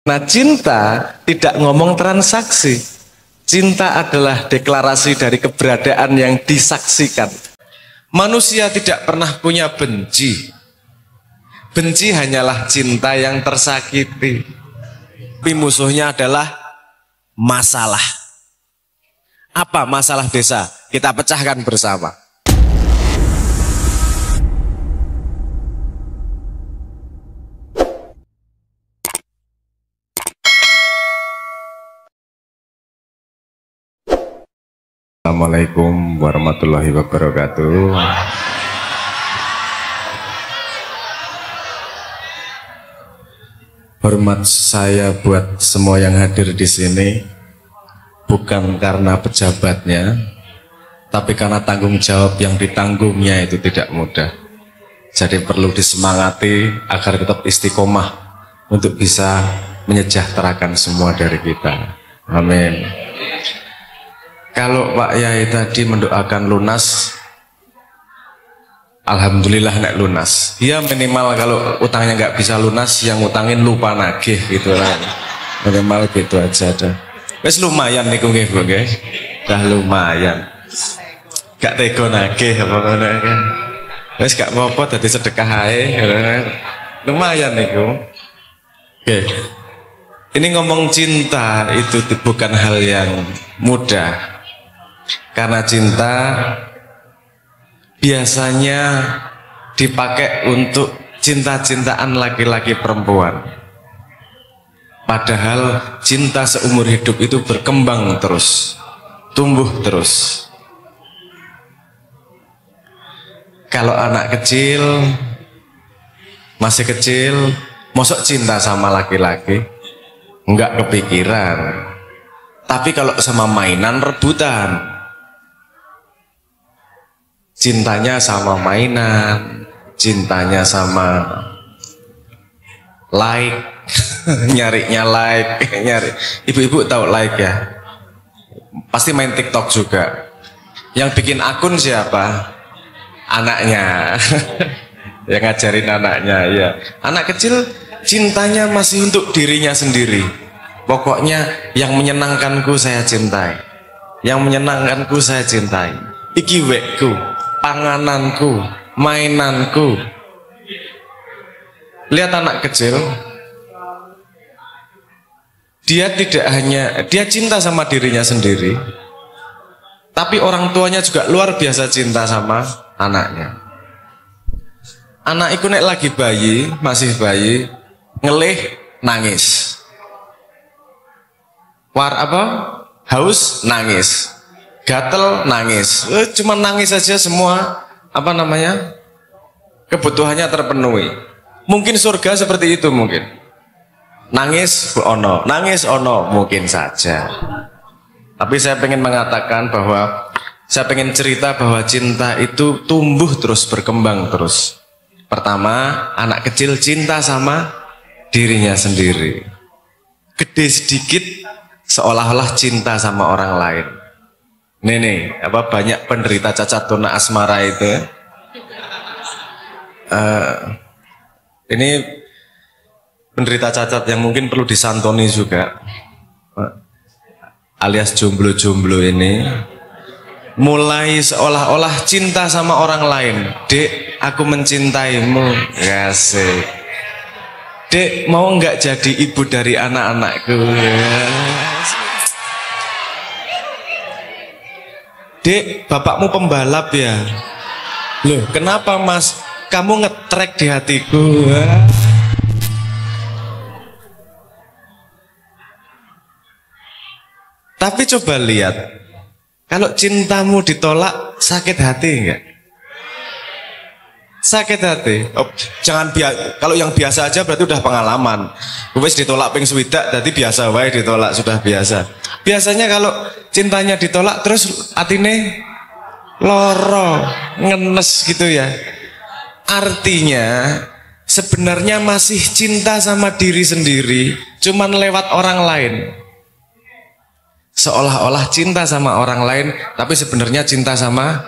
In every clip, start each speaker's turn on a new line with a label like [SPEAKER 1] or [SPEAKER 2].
[SPEAKER 1] Nah, cinta tidak ngomong transaksi. Cinta adalah deklarasi dari keberadaan yang disaksikan. Manusia tidak pernah punya benci. Benci hanyalah cinta yang tersakiti. Tapi musuhnya adalah masalah. Apa masalah desa? Kita pecahkan bersama. Assalamualaikum warahmatullahi wabarakatuh. Hormat saya buat semua yang hadir di sini bukan karena pejabatnya, tapi karena tanggung jawab yang ditanggungnya itu tidak mudah. Jadi perlu disemangati agar tetap istiqomah untuk bisa menyejahterakan semua dari kita. Amin. Kalau Pak Yai tadi mendoakan lunas, alhamdulillah nek lunas. Ya minimal kalau utangnya nggak bisa lunas, yang utangin lupa nagih gitu lah. Minimal gitu aja dah. Wes lumayan niku nggih Bu nggih. Dah lumayan. Gak tega nagih apa ngono kan. Wes gak apa-apa dadi sedekah ae. Lumayan niku. Oke. Ini ngomong cinta itu bukan hal yang mudah. Karena cinta biasanya dipakai untuk cinta-cintaan laki-laki perempuan. Padahal cinta seumur hidup itu berkembang terus, tumbuh terus. Kalau anak kecil, masih kecil, mosok cinta sama laki-laki, enggak kepikiran. Tapi kalau sama mainan rebutan, cintanya sama mainan, cintanya sama like, nyarinya like, nyari. Ibu-ibu tahu like ya? Pasti main TikTok juga. Yang bikin akun siapa? Anaknya. Yang ngajarin anaknya, ya. Anak kecil cintanya masih untuk dirinya sendiri. Pokoknya yang menyenangkanku saya cintai. Yang menyenangkanku saya cintai. Iki wekku, pangananku, mainanku. Lihat anak kecil, dia tidak hanya, dia cinta sama dirinya sendiri, tapi orang tuanya juga luar biasa cinta sama anaknya. Anak itu nek lagi bayi, masih bayi, ngelih, nangis. Haus, nangis. Gatel, nangis. Cuma nangis saja semua, kebutuhannya terpenuhi. Mungkin surga seperti itu mungkin. Nangis ono, mungkin saja. Tapi saya pengen mengatakan bahwa, saya pengen cerita bahwa cinta itu tumbuh terus, berkembang terus. Pertama, anak kecil cinta sama dirinya sendiri. Gede sedikit, seolah-olah cinta sama orang lain. Banyak penderita cacat tuna asmara itu. Ini penderita cacat yang mungkin perlu disantuni juga, alias jomblo-jomblo ini. Mulai seolah-olah cinta sama orang lain. Dek, aku mencintaimu. Asik. Dek, mau nggak jadi ibu dari anak-anakku? Dek, bapakmu pembalap ya? Loh, kenapa mas? Kamu ngetrek di hatiku. Tapi coba lihat, kalau cintamu ditolak, sakit hati enggak? Sakit hati. Kalau yang biasa aja berarti udah pengalaman. Wes ditolak ping swidak, jadi biasa wae ditolak, sudah biasa. Biasanya kalau cintanya ditolak terus atine loro, ngenes gitu ya. Artinya sebenarnya masih cinta sama diri sendiri, cuman lewat orang lain. Seolah-olah cinta sama orang lain, tapi sebenarnya cinta sama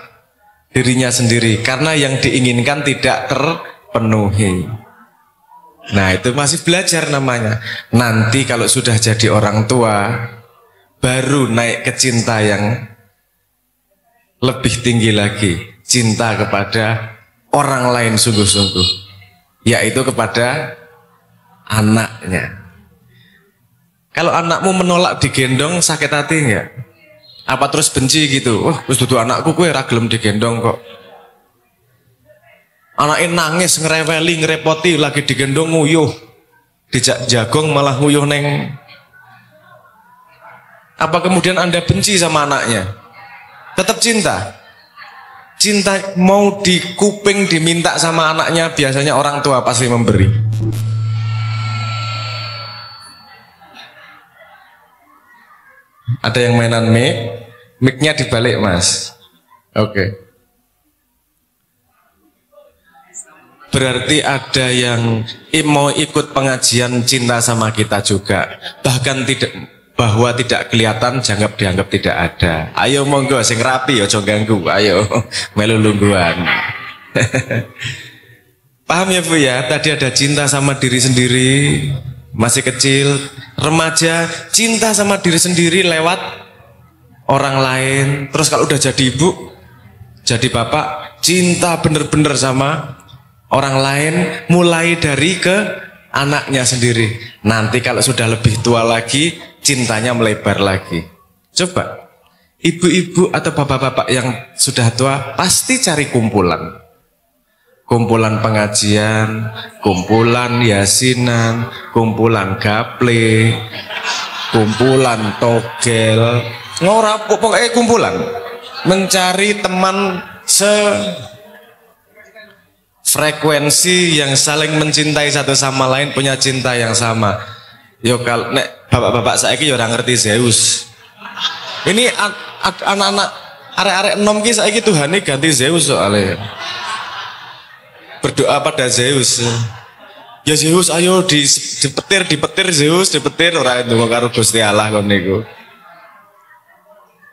[SPEAKER 1] dirinya sendiri, karena yang diinginkan tidak terpenuhi. Nah itu masih belajar namanya. Nanti kalau sudah jadi orang tua, baru naik ke cinta yang lebih tinggi lagi. Cinta kepada orang lain sungguh-sungguh, yaitu kepada anaknya. Kalau anakmu menolak digendong, sakit hati enggak? Apa terus benci gitu? Oh, terus dudu anakku kowe ra gelem digendong kok. Anaknya nangis, ngereweli, ngerepoti, lagi digendong nguyuh. Dijak jagong malah nguyuh neng. Apa kemudian Anda benci sama anaknya? Tetap cinta. Cinta mau di kuping diminta sama anaknya, biasanya orang tua pasti memberi. Ada yang mainan mic-nya dibalik mas. Oke. Berarti ada yang mau ikut pengajian cinta sama kita juga. Bahkan bahwa tidak kelihatan dianggap tidak ada. Ayo monggo sing rapi aja ganggu. Ayo melu lungguhan. Paham ya Bu ya? Tadi ada cinta sama diri sendiri, masih kecil, remaja, cinta sama diri sendiri lewat orang lain. Terus kalau udah jadi ibu, jadi bapak, cinta bener-bener sama orang lain, mulai dari ke anaknya sendiri. Nanti kalau sudah lebih tua lagi, cintanya melebar lagi. Coba, ibu-ibu atau bapak-bapak yang sudah tua pasti cari kumpulan. Kumpulan pengajian, kumpulan yasinan, kumpulan gaple, kumpulan togel. Ngora pokoknya kumpulan. Mencari teman frekuensi yang saling mencintai satu sama lain, punya cinta yang sama. Yo kalau nek bapak-bapak saiki yo ora ngerti Zeus. Ini anak-anak arek-arek enom ki saiki Tuhane ganti Zeus soalnya. Berdoa pada Zeus. Ya Zeus ayo dipetir Zeus, dipetir ora ndonga karo Gusti Allah kon niku.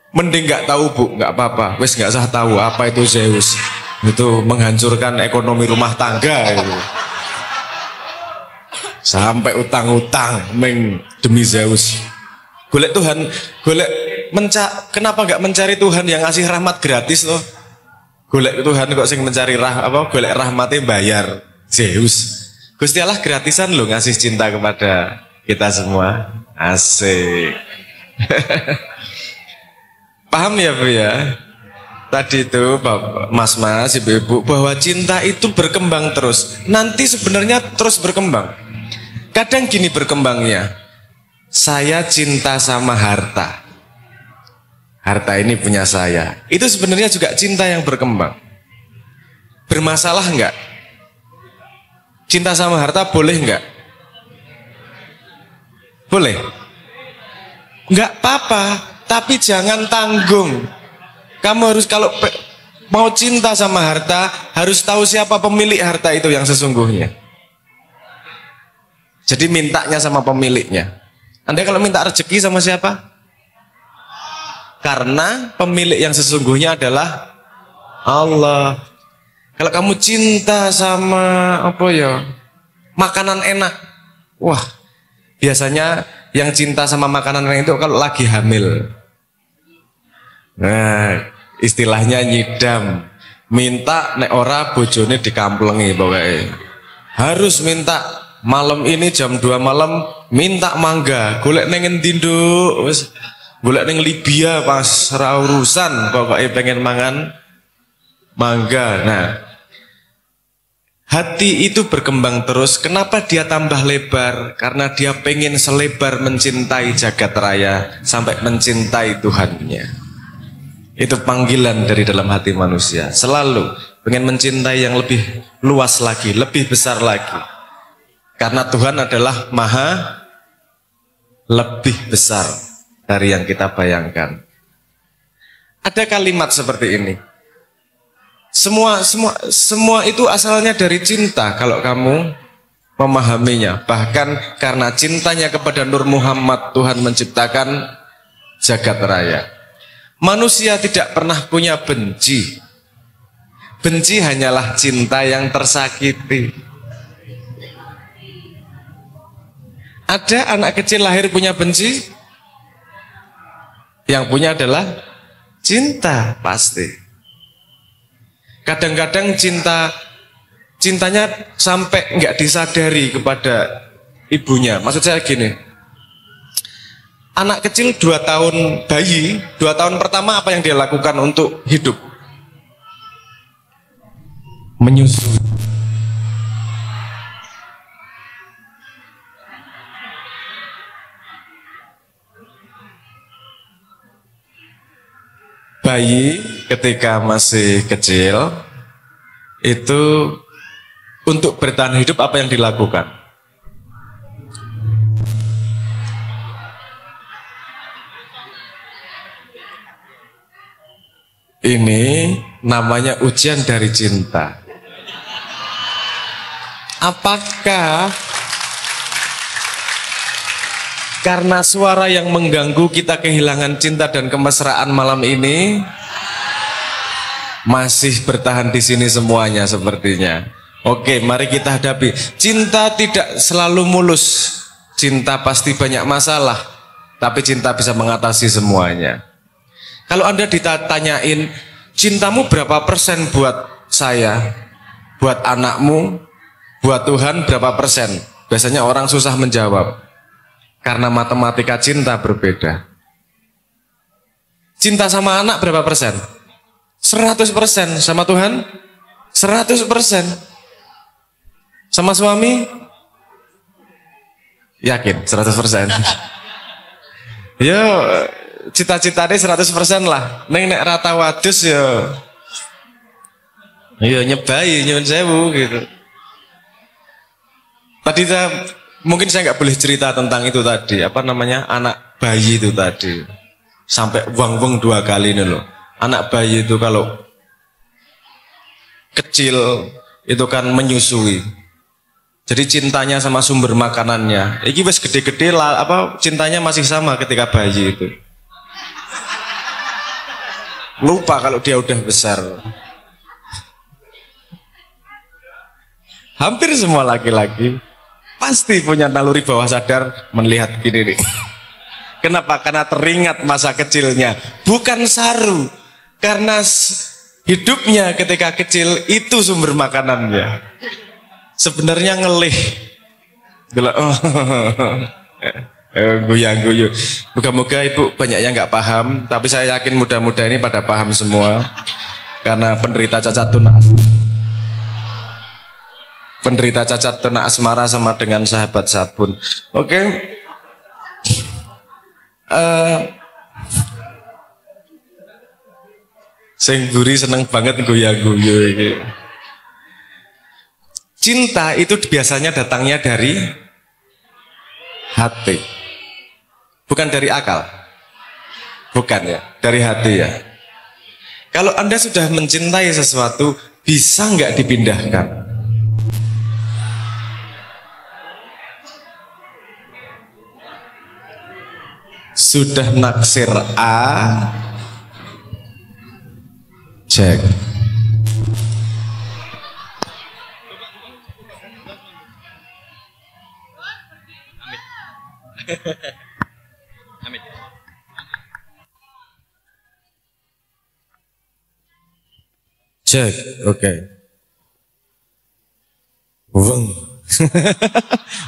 [SPEAKER 1] Mending nggak tahu Bu, nggak apa-apa. Wis nggak usah tahu apa itu Zeus. Itu menghancurkan ekonomi rumah tangga itu. Sampai utang-utang demi Zeus. Golek Tuhan, kenapa nggak mencari Tuhan yang ngasih rahmat gratis loh? Golek Tuhan kok sing mencari golek rahmatnya bayar Zeus. Gusti Allah gratisan loh ngasih cinta kepada kita semua. Asik. Paham ya Bu ya? Tadi itu mas-mas, ibu-ibu, bahwa cinta itu berkembang terus. Nanti sebenarnya terus berkembang. Kadang gini berkembangnya. Saya cinta sama harta. Harta ini punya saya. Itu sebenarnya juga cinta yang berkembang. Bermasalah enggak? Cinta sama harta boleh enggak? Boleh? Enggak apa-apa, tapi jangan tanggung. Kamu harus kalau mau cinta sama harta, harus tahu siapa pemilik harta itu yang sesungguhnya. Jadi mintanya sama pemiliknya. Anda kalau minta rezeki sama siapa? Karena pemilik yang sesungguhnya adalah Allah. Kalau kamu cinta sama makanan enak, wah biasanya yang cinta sama makanan enak itu kalau lagi hamil. Nah, istilahnya nyidam. Minta nek ora bojone dikamplengi pokoknya. Harus minta malam ini jam 2 malam minta mangga. Golek ning endi nduk? Wis golek ning Libya pas ora urusan, pokoknya pengen mangan mangga. Nah, hati itu berkembang terus. Kenapa dia tambah lebar? Karena dia pengen selebar mencintai jagat raya sampai mencintai Tuhannya. Itu panggilan dari dalam hati manusia. Selalu pengen mencintai yang lebih luas lagi, lebih besar lagi. Karena Tuhan adalah maha lebih besar dari yang kita bayangkan. Ada kalimat seperti ini. Semua itu asalnya dari cinta kalau kamu memahaminya. Bahkan karena cintanya kepada Nur Muhammad, Tuhan menciptakan jagat raya. Manusia tidak pernah punya benci. Benci hanyalah cinta yang tersakiti. Ada anak kecil lahir punya benci? Yang punya adalah cinta pasti. Kadang-kadang cintanya sampai nggak disadari kepada ibunya. Maksud saya gini, anak kecil 2 tahun bayi, 2 tahun pertama apa yang dia lakukan untuk hidup? Menyusui. Bayi ketika masih kecil itu untuk bertahan hidup apa yang dilakukan? Ini namanya ujian dari cinta. Apakah karena suara yang mengganggu kita kehilangan cinta dan kemesraan malam ini? Masih bertahan di sini semuanya sepertinya. Oke, mari kita hadapi. Cinta tidak selalu mulus. Cinta pasti banyak masalah, tapi cinta bisa mengatasi semuanya. Kalau Anda ditanyain, cintamu berapa persen buat saya, buat anakmu, buat Tuhan berapa persen? Biasanya orang susah menjawab. Karena matematika cinta berbeda. Cinta sama anak berapa persen? 100%. Sama Tuhan 100%. Sama suami yakin 100%. Yo, cita-citanya 100% lah. Nek rata wadus yo. Yo nyebai nyuwun sewu gitu. Tadi mungkin saya nggak boleh cerita tentang itu tadi, apa namanya, anak bayi itu tadi. Sampai wang-wang 2 kali ini loh. Anak bayi itu kalau kecil itu kan menyusui. Jadi cintanya sama sumber makanannya. Iki wes gede-gede lah, apa cintanya masih sama ketika bayi itu. Lupa kalau dia udah besar. Hampir semua laki-laki pasti punya naluri bawah sadar melihat gini nih. Kenapa? Karena teringat masa kecilnya. Bukan saru. Karena hidupnya ketika kecil itu sumber makanannya. Sebenarnya ngelih. Guyu-guyu. Moga-moga ibu banyak yang nggak paham. Tapi saya yakin mudah-mudahan ini pada paham semua. Karena penderita cacat tunas. Penderita cacat tunak asmara sama dengan sahabat sabun. Oke. Sing guri seneng banget goya-guyu ini. Cinta itu biasanya datangnya dari hati. Bukan dari akal. Bukan ya, dari hati ya. Kalau Anda sudah mencintai sesuatu, bisa nggak dipindahkan? Sudah naksir A, cek. Cek, oke. Weng.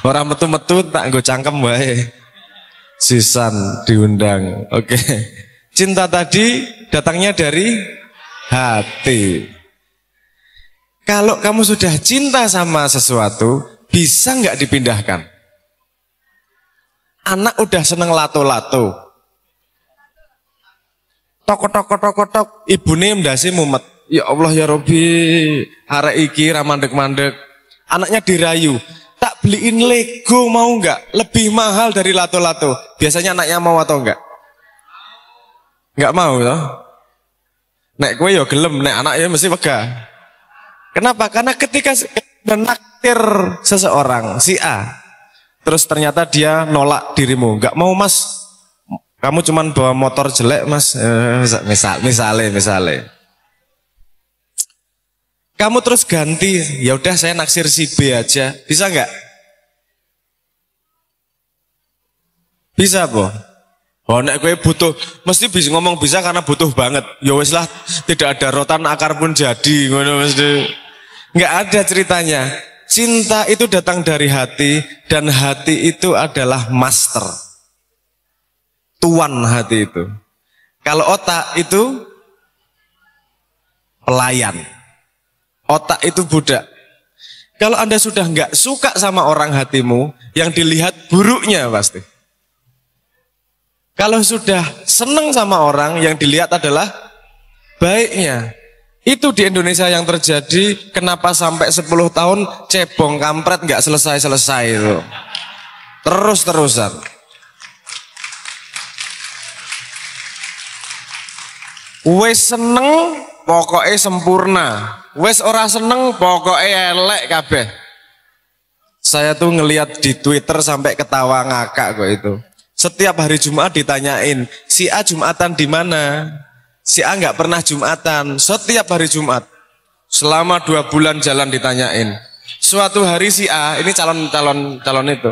[SPEAKER 1] Orang metu-metu tak nggo cangkem wae. Sisan diundang. Oke. Cinta tadi datangnya dari hati. Kalau kamu sudah cinta sama sesuatu, bisa nggak dipindahkan? Anak udah seneng lato-lato. Tok, ibune ndase mumet. Ya Allah ya Robi, arek iki ra mandek-mandek. Anaknya dirayu. Tak beliin Lego mau nggak? Lebih mahal dari lato-lato. Biasanya anaknya mau atau enggak? Nggak mau toh? Nek kowe ya gelem, nek anaknya mesti wegah. Kenapa? Karena ketika menaktir seseorang, si A, terus ternyata dia nolak dirimu, nggak mau mas, kamu cuman bawa motor jelek mas, misalnya. Kamu terus ganti, ya udah saya naksir si B aja, bisa nggak? Bisa po. Oh nek kowe butuh mesti bisa ngomong bisa karena butuh banget. Ya wis lah tidak ada rotan akar pun jadi ngono mesti. Enggak ada ceritanya. Cinta itu datang dari hati dan hati itu adalah master. Tuan hati itu. Kalau otak itu pelayan. Otak itu budak. Kalau Anda sudah enggak suka sama orang hatimu, yang dilihat buruknya pasti. Kalau sudah senang sama orang, yang dilihat adalah baiknya. Itu di Indonesia yang terjadi. Kenapa sampai 10 tahun cebong kampret nggak selesai-selesai itu. Terus-terusan. Wes seneng pokoknya sempurna. Wes ora seneng pokoknya elek kabeh. Saya tuh ngelihat di Twitter sampai ketawa ngakak kok itu. Setiap hari Jumat ditanyain, si A Jumatan di mana? Si A nggak pernah Jumatan. Setiap hari Jumat, selama 2 bulan jalan ditanyain. Suatu hari si A, ini calon itu,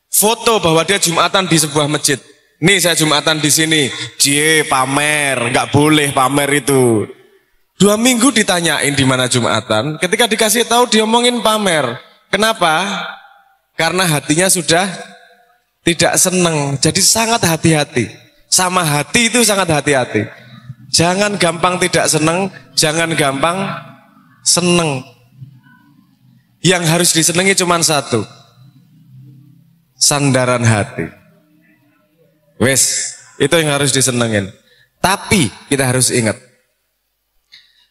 [SPEAKER 1] foto bahwa dia Jumatan di sebuah masjid. Nih saya Jumatan di sini. Cie pamer, nggak boleh pamer itu. 2 minggu ditanyain di mana Jumatan. Ketika dikasih tahu diomongin pamer. Kenapa? Karena hatinya sudah tidak seneng, jadi sangat hati-hati. Sama hati itu sangat hati-hati. Jangan gampang tidak seneng, jangan gampang seneng. Yang harus disenangi cuma satu, sandaran hati. Wes, itu yang harus disenengin. Tapi kita harus ingat,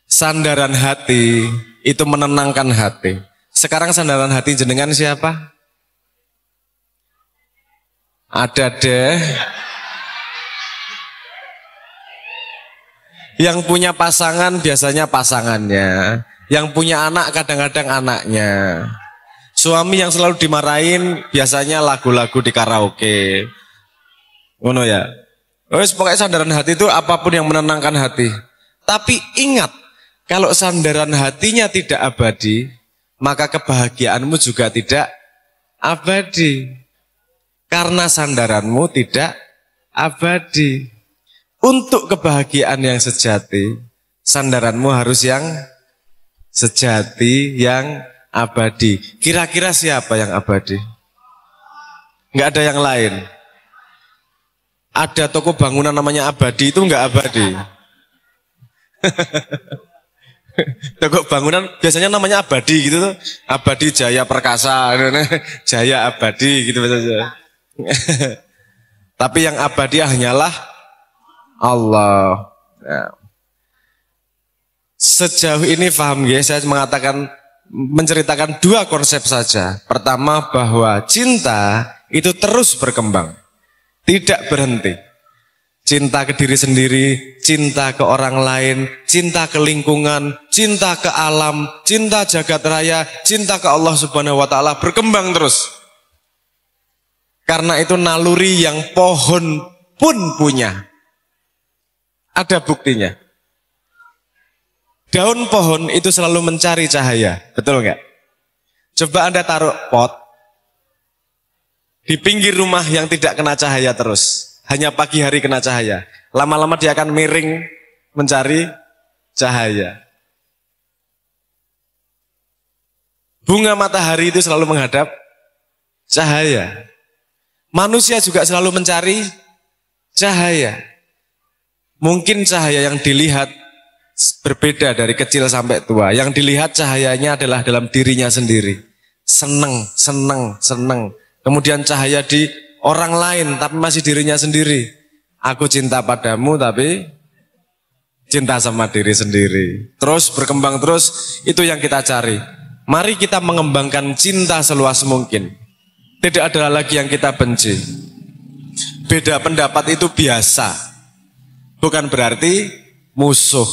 [SPEAKER 1] sandaran hati itu menenangkan hati. Sekarang sandaran hati jenengan siapa? Ada deh. Yang punya pasangan biasanya pasangannya. Yang punya anak kadang-kadang anaknya. Suami yang selalu dimarahin biasanya lagu-lagu di karaoke. Ngono ya. Wes pokoknya sandaran hati itu apapun yang menenangkan hati. Tapi ingat, kalau sandaran hatinya tidak abadi, maka kebahagiaanmu juga tidak abadi. Karena sandaranmu tidak abadi. Untuk kebahagiaan yang sejati, sandaranmu harus yang sejati, yang abadi. Kira-kira siapa yang abadi? Nggak ada yang lain. Ada toko bangunan namanya Abadi, itu nggak abadi. Toko bangunan biasanya namanya Abadi gitu tuh. Abadi Jaya Perkasa, Jaya Abadi gitu saja. Tapi yang abadi hanyalah Allah. Nah. Sejauh ini paham ya, saya menceritakan 2 konsep saja. Pertama, bahwa cinta itu terus berkembang, tidak berhenti. Cinta ke diri sendiri, cinta ke orang lain, cinta ke lingkungan, cinta ke alam, cinta jagat raya, cinta ke Allah Subhanahu wa Ta'ala berkembang terus. Karena itu naluri yang pohon pun punya. Ada buktinya. Daun pohon itu selalu mencari cahaya. Betul nggak? Coba Anda taruh pot di pinggir rumah yang tidak kena cahaya terus. Hanya pagi hari kena cahaya. Lama-lama dia akan miring mencari cahaya. Bunga matahari itu selalu menghadap cahaya. Manusia juga selalu mencari cahaya. Mungkin cahaya yang dilihat berbeda dari kecil sampai tua. Yang dilihat cahayanya adalah dalam dirinya sendiri. Seneng, seneng, seneng. Kemudian cahaya di orang lain tapi masih dirinya sendiri. Aku cinta padamu tapi cinta sama diri sendiri. Terus berkembang terus, itu yang kita cari. Mari kita mengembangkan cinta seluas mungkin. Tidak ada lagi yang kita benci. Beda pendapat itu biasa. Bukan berarti musuh.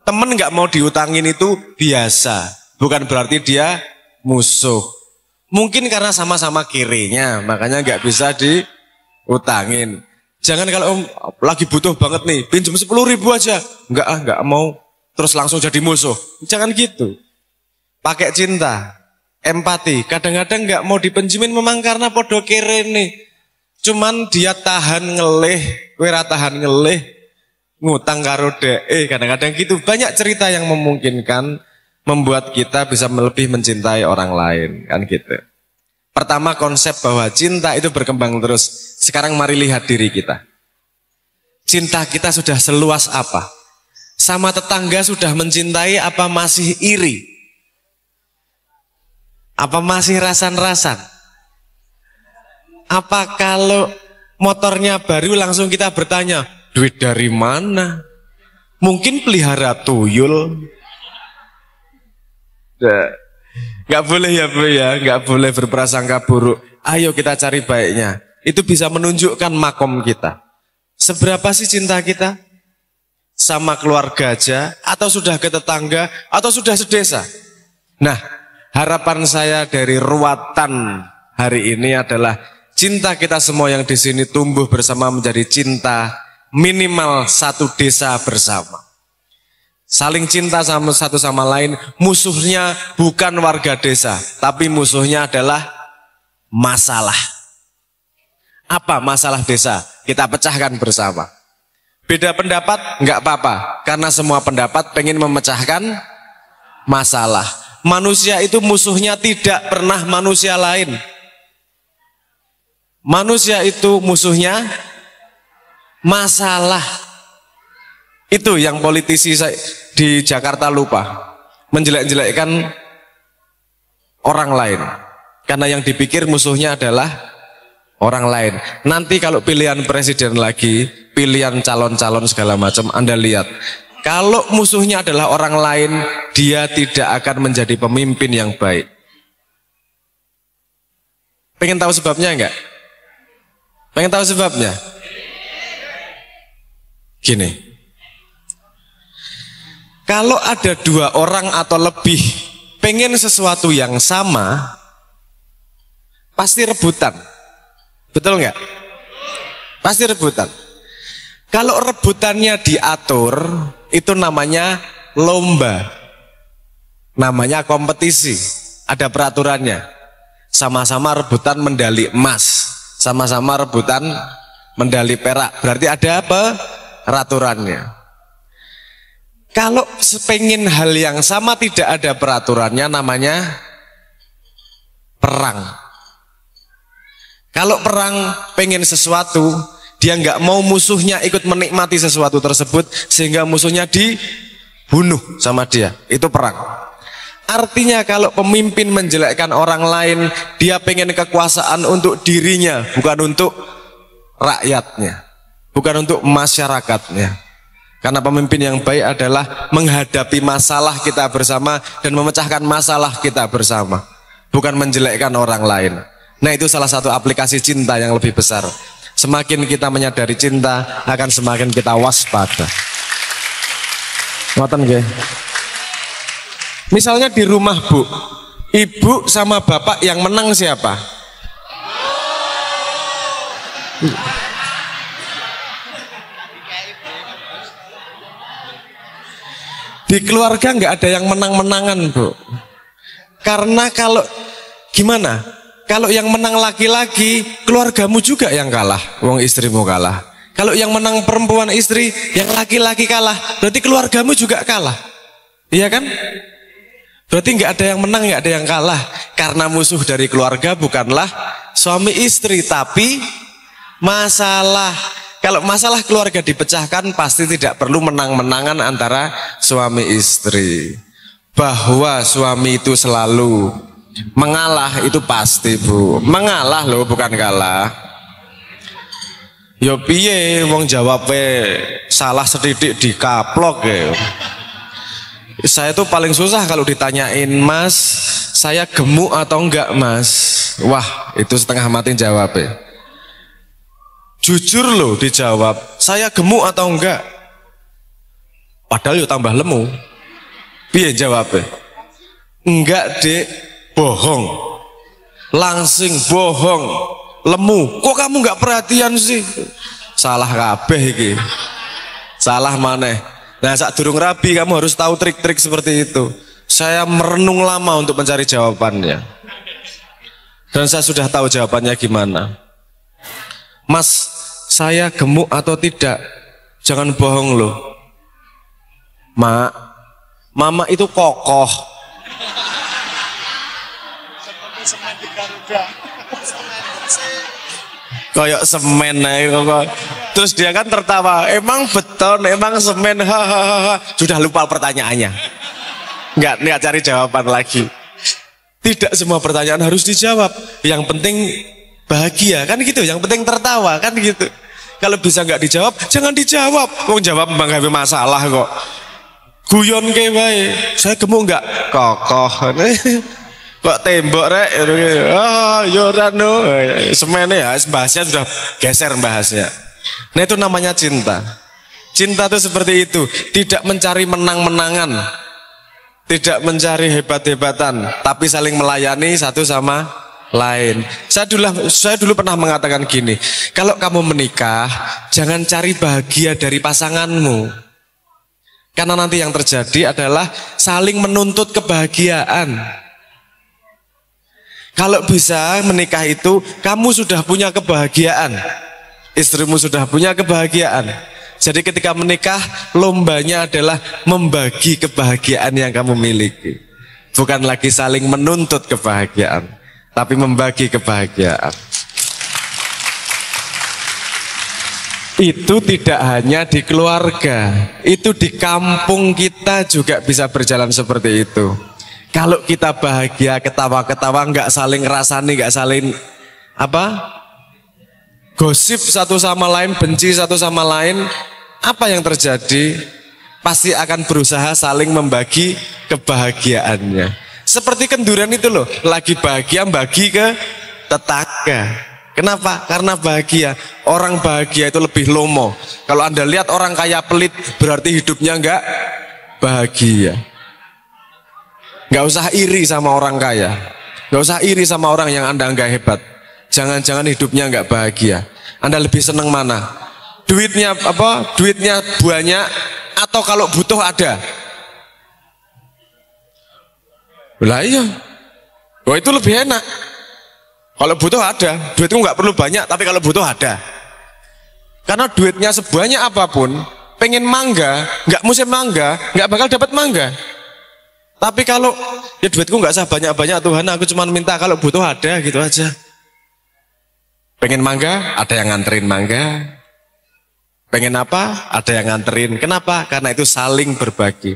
[SPEAKER 1] Temen nggak mau diutangin itu biasa. Bukan berarti dia musuh. Mungkin karena sama-sama kirinya, makanya nggak bisa diutangin. Jangan kalau lagi butuh banget nih, pinjam 10.000 aja. Nggak mau. Terus langsung jadi musuh. Jangan gitu. Pakai cinta. Empati, kadang-kadang nggak mau dipinjemin memang karena podo kere nih. Cuman dia tahan ngelih, kowe ra tahan ngelih, ngutang karo dhek. Kadang-kadang gitu. Banyak cerita yang memungkinkan membuat kita bisa lebih mencintai orang lain, kan gitu. Pertama, konsep bahwa cinta itu berkembang terus. Sekarang mari lihat diri kita. Cinta kita sudah seluas apa? Sama tetangga sudah mencintai apa masih iri? Apa masih rasan-rasan? Apa kalau motornya baru langsung kita bertanya, duit dari mana? Mungkin pelihara tuyul. Gak boleh ya Bu ya, gak boleh berprasangka buruk. Ayo kita cari baiknya. Itu bisa menunjukkan makom kita. Seberapa sih cinta kita? Sama keluarga aja, atau sudah ke tetangga, atau sudah sedesa? Nah, harapan saya dari ruatan hari ini adalah cinta kita semua yang di sini tumbuh bersama menjadi cinta minimal satu desa bersama. Saling cinta sama satu sama lain. Musuhnya bukan warga desa, tapi musuhnya adalah masalah. Apa masalah desa? Kita pecahkan bersama. Beda pendapat? Enggak apa-apa, karena semua pendapat pengen memecahkan masalah. Manusia itu musuhnya tidak pernah manusia lain. Manusia itu musuhnya masalah. Itu yang politisi di Jakarta lupa. Menjelek-jelekkan orang lain. Karena yang dipikir musuhnya adalah orang lain. Nanti kalau pilihan presiden lagi, pilihan calon-calon segala macam, Anda lihat. Kalau musuhnya adalah orang lain, dia tidak akan menjadi pemimpin yang baik. Pengen tahu sebabnya enggak? Pengen tahu sebabnya? Gini, kalau ada dua orang atau lebih pengen sesuatu yang sama, pasti rebutan. Betul nggak? Pasti rebutan. Kalau rebutannya diatur, itu namanya lomba. Namanya kompetisi. Ada peraturannya. Sama-sama rebutan medali emas. Sama-sama rebutan medali perak. Berarti ada apa? Peraturannya. Kalau pengen hal yang sama tidak ada peraturannya, namanya perang. Kalau perang pengen sesuatu, dia nggak mau musuhnya ikut menikmati sesuatu tersebut, sehingga musuhnya dibunuh sama dia. Itu perang. Artinya kalau pemimpin menjelekkan orang lain, dia pengen kekuasaan untuk dirinya, bukan untuk rakyatnya, bukan untuk masyarakatnya. Karena pemimpin yang baik adalah menghadapi masalah kita bersama dan memecahkan masalah kita bersama, bukan menjelekkan orang lain. Nah, itu salah satu aplikasi cinta yang lebih besar. Semakin kita menyadari cinta, akan semakin kita waspada. Ngoten nggih. Misalnya di rumah Bu, ibu sama bapak yang menang siapa? Di keluarga nggak ada yang menang-menangan Bu. Karena kalau gimana? Kalau yang menang laki-laki, keluargamu juga yang kalah, wong istrimu kalah. Kalau yang menang perempuan istri, yang laki-laki kalah, berarti keluargamu juga kalah. Iya kan? Berarti nggak ada yang menang, nggak ada yang kalah. Karena musuh dari keluarga bukanlah suami istri, tapi masalah. Kalau masalah keluarga dipecahkan, pasti tidak perlu menang-menangan antara suami istri. Bahwa suami itu selalu mengalah, itu pasti Bu. Mengalah loh, bukan kalah. Yo piye wong jawabnya salah sedidik dikaplok ya. Saya tuh paling susah kalau ditanyain, Mas, saya gemuk atau enggak Mas? Wah, itu setengah mati jawabnya. Jujur loh dijawab, saya gemuk atau enggak? Padahal yuk tambah lemu. Piye jawabnya? Enggak Dek, bohong. Langsing bohong, lemu. Kok kamu enggak perhatian sih? Salah kabeh iki. Salah maneh. Nah, saat durung rabi kamu harus tahu trik-trik seperti itu. Saya merenung lama untuk mencari jawabannya. Dan saya sudah tahu jawabannya gimana. Mas, saya gemuk atau tidak? Jangan bohong loh. Mak, mama itu kokoh. Kayak semen aja. Terus dia kan tertawa, emang beton, emang semen, hahaha. Sudah lupa pertanyaannya. Nggak cari jawaban lagi. Tidak semua pertanyaan harus dijawab. Yang penting bahagia, kan gitu. Yang penting tertawa, kan gitu. Kalau bisa nggak dijawab, jangan dijawab. Kok jawab menghadapi masalah kok. Guyon kayak baik. Saya gemuk nggak? Kokoh. Kok tembok rek? Yorano. Semennya ya, bahasnya sudah geser bahasnya. Nah itu namanya cinta. Cinta itu seperti itu. Tidak mencari menang-menangan, tidak mencari hebat-hebatan, tapi saling melayani satu sama lain. Saya dulu pernah mengatakan gini, kalau kamu menikah, jangan cari bahagia dari pasanganmu, karena nanti yang terjadi adalah saling menuntut kebahagiaan. Kalau bisa menikah itu, kamu sudah punya kebahagiaan, istrimu sudah punya kebahagiaan. Jadi ketika menikah, lombanya adalah membagi kebahagiaan yang kamu miliki. Bukan lagi saling menuntut kebahagiaan, tapi membagi kebahagiaan. Itu tidak hanya di keluarga, itu di kampung kita juga bisa berjalan seperti itu. Kalau kita bahagia, ketawa-ketawa, nggak saling rasani, nggak saling gosip satu sama lain, benci satu sama lain, apa yang terjadi? Pasti akan berusaha saling membagi kebahagiaannya. Seperti kenduran itu loh, lagi bahagia bagi ke tetangga. Kenapa? Karena bahagia. Orang bahagia itu lebih lomo. Kalau Anda lihat orang kaya pelit, berarti hidupnya nggak bahagia. Nggak usah iri sama orang kaya, nggak usah iri sama orang yang Anda nggak hebat. Jangan-jangan hidupnya nggak bahagia. Anda lebih seneng mana? Duitnya Duitnya banyak atau kalau butuh ada? Lah iya. Oh itu lebih enak. Kalau butuh ada, duitku nggak perlu banyak, tapi kalau butuh ada. Karena duitnya sebanyak apapun, pengen mangga, nggak musim mangga, nggak bakal dapat mangga. Tapi kalau ya duitku nggak usah banyak-banyak Tuhan, aku cuma minta kalau butuh ada gitu aja. Pengen mangga, ada yang nganterin mangga. Pengen apa? Ada yang nganterin. Kenapa? Karena itu saling berbagi.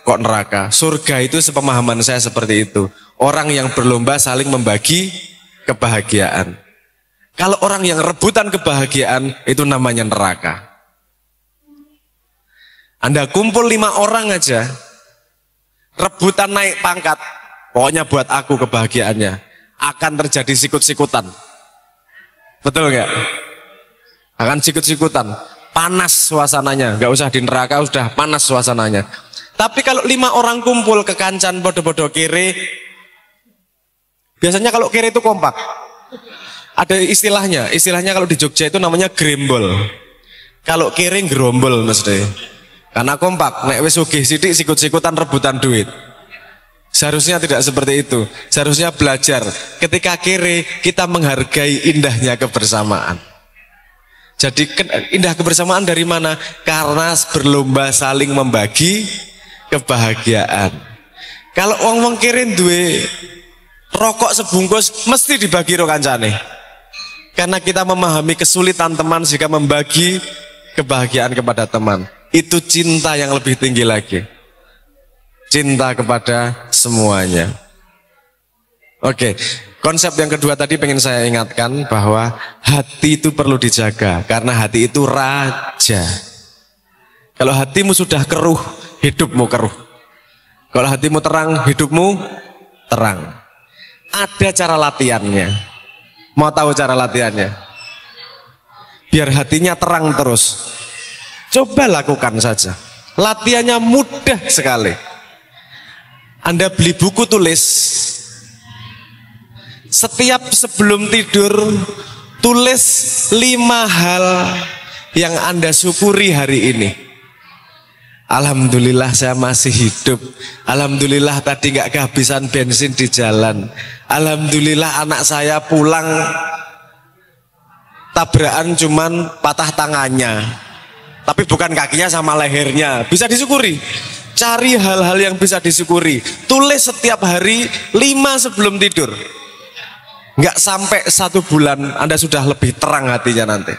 [SPEAKER 1] Kok neraka? Surga itu sepemahaman saya seperti itu. Orang yang berlomba saling membagi kebahagiaan. Kalau orang yang rebutan kebahagiaan, itu namanya neraka. Anda kumpul 5 orang aja, rebutan naik pangkat, pokoknya buat aku kebahagiaannya, akan terjadi sikut-sikutan. Betul nggak? Akan sikut-sikutan, panas suasananya. Nggak usah di neraka, sudah panas suasananya. Tapi kalau 5 orang kumpul ke kancan bodo-bodo kiri, biasanya kalau kiri itu kompak. Ada istilahnya kalau di Jogja itu namanya grembol. Kalau kiri gerombol mesti. Karena kompak, nek wis sugih sithik sikut-sikutan rebutan duit. Seharusnya tidak seperti itu. Seharusnya belajar. Ketika kiri, kita menghargai indahnya kebersamaan. Jadi indah kebersamaan dari mana? Karena berlomba saling membagi kebahagiaan. Kalau wong kiri duwe rokok sebungkus, mesti dibagi ro kancane. Karena kita memahami kesulitan teman jika membagi kebahagiaan kepada teman. Itu cinta yang lebih tinggi lagi. Cinta kepada semuanya. Oke, konsep yang kedua tadi pengen saya ingatkan bahwa hati itu perlu dijaga. Karena hati itu raja. Kalau hatimu sudah keruh, hidupmu keruh. Kalau hatimu terang, hidupmu terang. Ada cara latihannya. Mau tahu cara latihannya? Biar hatinya terang terus. Coba lakukan saja. Latihannya mudah sekali. Anda beli buku tulis. Setiap sebelum tidur, tulis 5 hal yang Anda syukuri hari ini. Alhamdulillah saya masih hidup. Alhamdulillah tadi nggak kehabisan bensin di jalan. Alhamdulillah anak saya pulang tabrakan cuman patah tangannya, tapi bukan kakinya sama lehernya, bisa disyukuri. Cari hal-hal yang bisa disyukuri. Tulis setiap hari 5 sebelum tidur. Nggak sampai 1 bulan Anda sudah lebih terang hatinya nanti.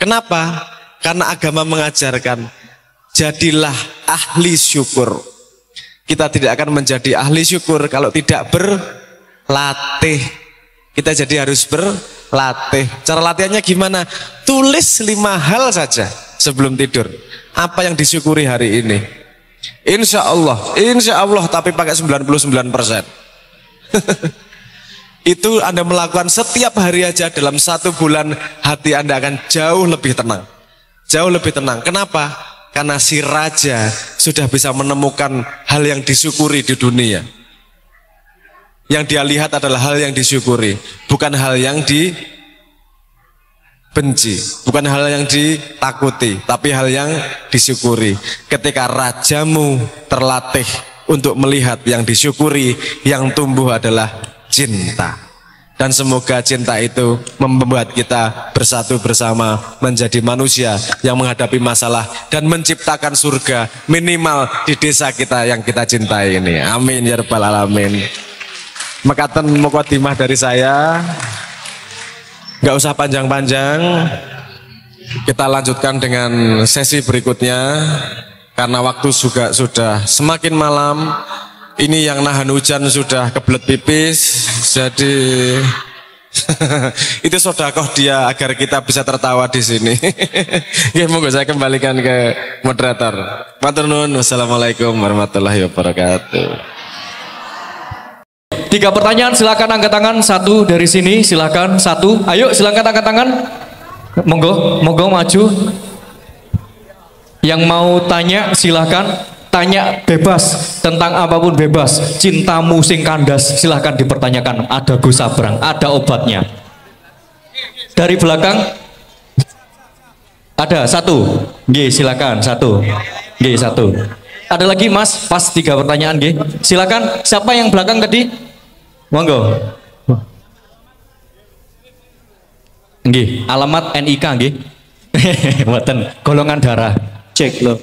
[SPEAKER 1] Kenapa? Karena agama mengajarkan jadilah ahli syukur. Kita tidak akan menjadi ahli syukur kalau tidak berlatih. Kita jadi harus berlatih. Cara latihannya gimana? Tulis 5 hal saja sebelum tidur. Apa yang disyukuri hari ini? Insya Allah, tapi pakai 99%. Itu Anda melakukan setiap hari aja dalam 1 bulan, hati Anda akan jauh lebih tenang. Jauh lebih tenang. Kenapa? Karena si raja sudah bisa menemukan hal yang disyukuri di dunia. Yang dia lihat adalah hal yang disyukuri, bukan hal yang dibenci, bukan hal yang ditakuti, tapi hal yang disyukuri. Ketika rajamu terlatih untuk melihat yang disyukuri, yang tumbuh adalah cinta. Dan semoga cinta itu membuat kita bersatu bersama menjadi manusia yang menghadapi masalah dan menciptakan surga minimal di desa kita yang kita cintai ini. Amin ya rabbal alamin. Mekaten mukadimah dari saya, nggak usah panjang-panjang. Kita lanjutkan dengan sesi berikutnya karena waktu juga sudah semakin malam. Ini yang nahan hujan sudah kebelet pipis, jadi itu sedekah dia agar kita bisa tertawa di sini. Ya, monggo saya kembalikan ke moderator. Matur nuwun. Wassalamualaikum warahmatullahi wabarakatuh.
[SPEAKER 2] 3 pertanyaan, silakan angkat tangan. 1 dari sini, silakan. 1, ayo silakan angkat tangan. Monggo maju. Yang mau tanya silakan. Tanya bebas, tentang apapun bebas. Cintamu sing kandas, silahkan dipertanyakan. Ada Gus Sabrang, ada obatnya. Dari belakang ada 1, G, silakan 1, G 1. Ada lagi Mas, pas 3 pertanyaan G. Silakan, siapa yang belakang tadi? Monggo. G, alamat NIK G. Mboten, golongan darah. Cek loh.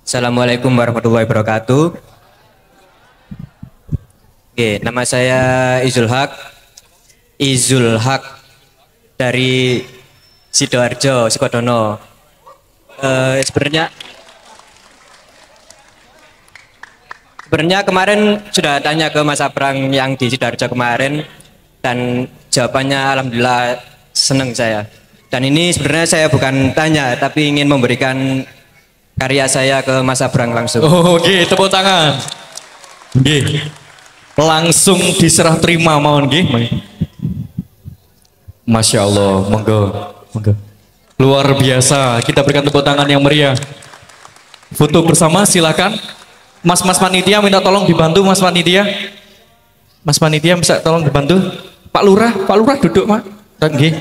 [SPEAKER 3] Assalamualaikum warahmatullahi wabarakatuh. Oke, nama saya Izul Haq dari Sidoarjo, Sukodono. Sebenarnya kemarin sudah tanya ke Mas Abrang yang di Sidoarjo kemarin, dan jawabannya alhamdulillah senang saya. Dan ini sebenarnya saya bukan tanya, tapi ingin memberikan karya saya ke Mas Abrang langsung.
[SPEAKER 2] Oh, oke, tepuk tangan. Oke. Langsung diserah terima mohon nggih. Masya Allah, monggo. Luar biasa. Kita berikan tepuk tangan yang meriah. Foto bersama silakan. Mas panitia minta tolong dibantu Mas panitia. Mas panitia bisa tolong dibantu. Pak Lurah duduk, Mak. Nggih.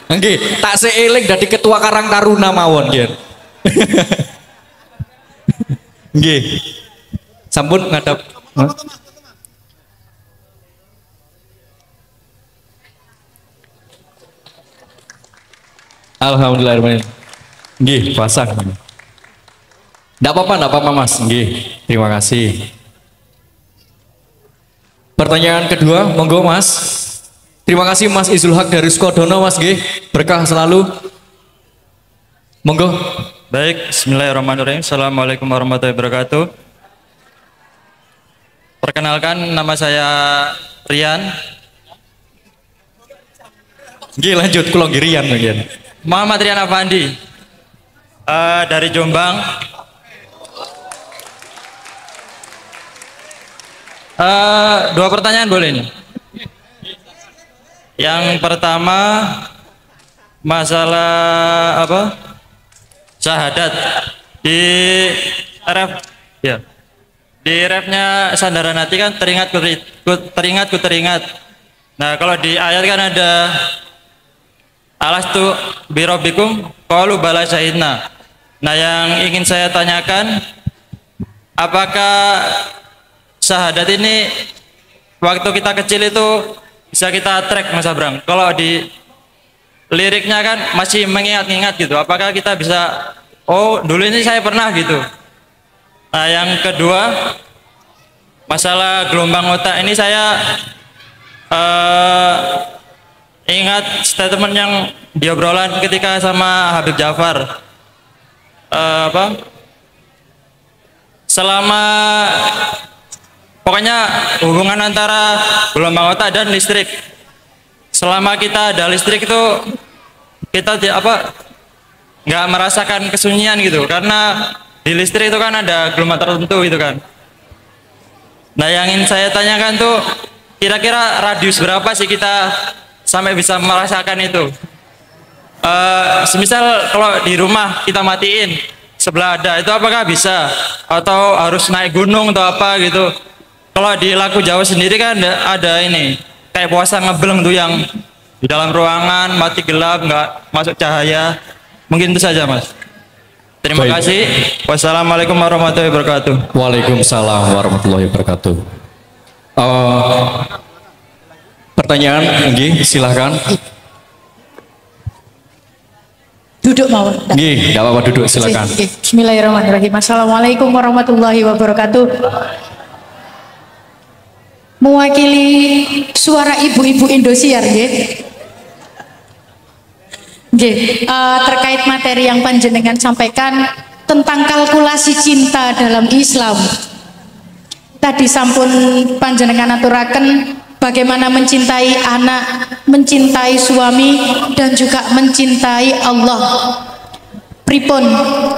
[SPEAKER 2] Nggih, tak seeling dadi ketua Karang Taruna mawon nggih. Nggih. Sampun ngadap. Alhamdulillah. Nggih, pasang. Enggak apa-apa Mas. Nggih, terima kasih. Pertanyaan kedua, monggo Mas. Terima kasih Mas Izul Haq dari Sukodono Mas nggih. Berkah selalu. Monggo.
[SPEAKER 4] Baik, bismillahirrahmanirrahim. Assalamualaikum warahmatullahi wabarakatuh. Perkenalkan, nama saya Rian.
[SPEAKER 2] Nggih, lanjut kula nggih Rian nggih.
[SPEAKER 4] Muhammad Rian Afandi. Dari Jombang. Dua pertanyaan boleh nih. Yang pertama masalah apa? Syahadat di ref ya. Di refnya sandaran hati kan teringat ku teringat. Nah, kalau di ayat kan ada alastu birobikum qalu bala syahidna. Nah, yang ingin saya tanyakan, apakah syahadat ini waktu kita kecil itu bisa kita track Mas Abrang. Kalau di liriknya kan masih mengingat-ingat gitu. Apakah kita bisa, oh dulu ini saya pernah gitu. Nah yang kedua, masalah gelombang otak ini saya ingat statement yang diobrolan ketika sama Habib Jafar. Selama pokoknya hubungan antara gelombang otak dan listrik, selama kita ada listrik itu kita nggak merasakan kesunyian gitu, karena di listrik itu kan ada gelombang tertentu gitu kan. Nah yang ingin saya tanyakan tuh, kira-kira radius berapa sih kita sampai bisa merasakan itu? Semisal kalau di rumah kita matiin sebelah ada, itu apakah bisa? Atau harus naik gunung atau apa gitu? Kalau di lagu Jawa sendiri kan ada ini, kayak puasa ngebeleng tuh yang di dalam ruangan, mati gelap, nggak masuk cahaya. Mungkin itu saja Mas. Terima
[SPEAKER 2] Baik.
[SPEAKER 4] kasih. Wassalamualaikum warahmatullahi wabarakatuh.
[SPEAKER 2] Waalaikumsalam warahmatullahi wabarakatuh. Pertanyaan, Nggih, silahkan.
[SPEAKER 5] Duduk mau.
[SPEAKER 2] Nggih, tidak apa-apa, duduk, silakan.
[SPEAKER 5] Bismillahirrahmanirrahim. Assalamualaikum warahmatullahi wabarakatuh. Mewakili suara ibu-ibu Indosiar, nggih. Nggih, terkait materi yang panjenengan sampaikan tentang kalkulasi cinta dalam Islam. Tadi sampun panjenengan aturaken bagaimana mencintai anak, mencintai suami, dan juga mencintai Allah. Pripun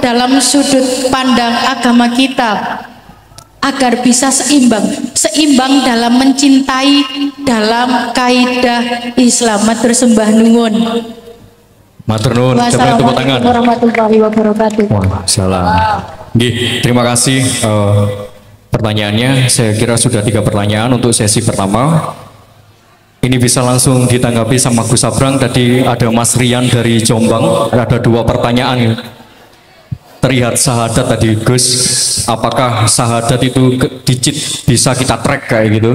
[SPEAKER 5] dalam sudut pandang agama kita agar bisa seimbang dalam mencintai dalam kaidah Islam. Matur sembah nuwun.
[SPEAKER 2] Matur nuwun, tepuk tangan.
[SPEAKER 5] Wassalamualaikum warahmatullahi wabarakatuh.
[SPEAKER 2] Waalaikumsalam. Nggih, terima kasih pertanyaannya. Saya kira sudah 3 pertanyaan untuk sesi pertama. Ini bisa langsung ditanggapi sama Gus Abrang. Tadi ada Mas Rian dari Jombang, ada 2 pertanyaan. Terlihat syahadat tadi Gus, apakah syahadat itu digit bisa kita track kayak gitu?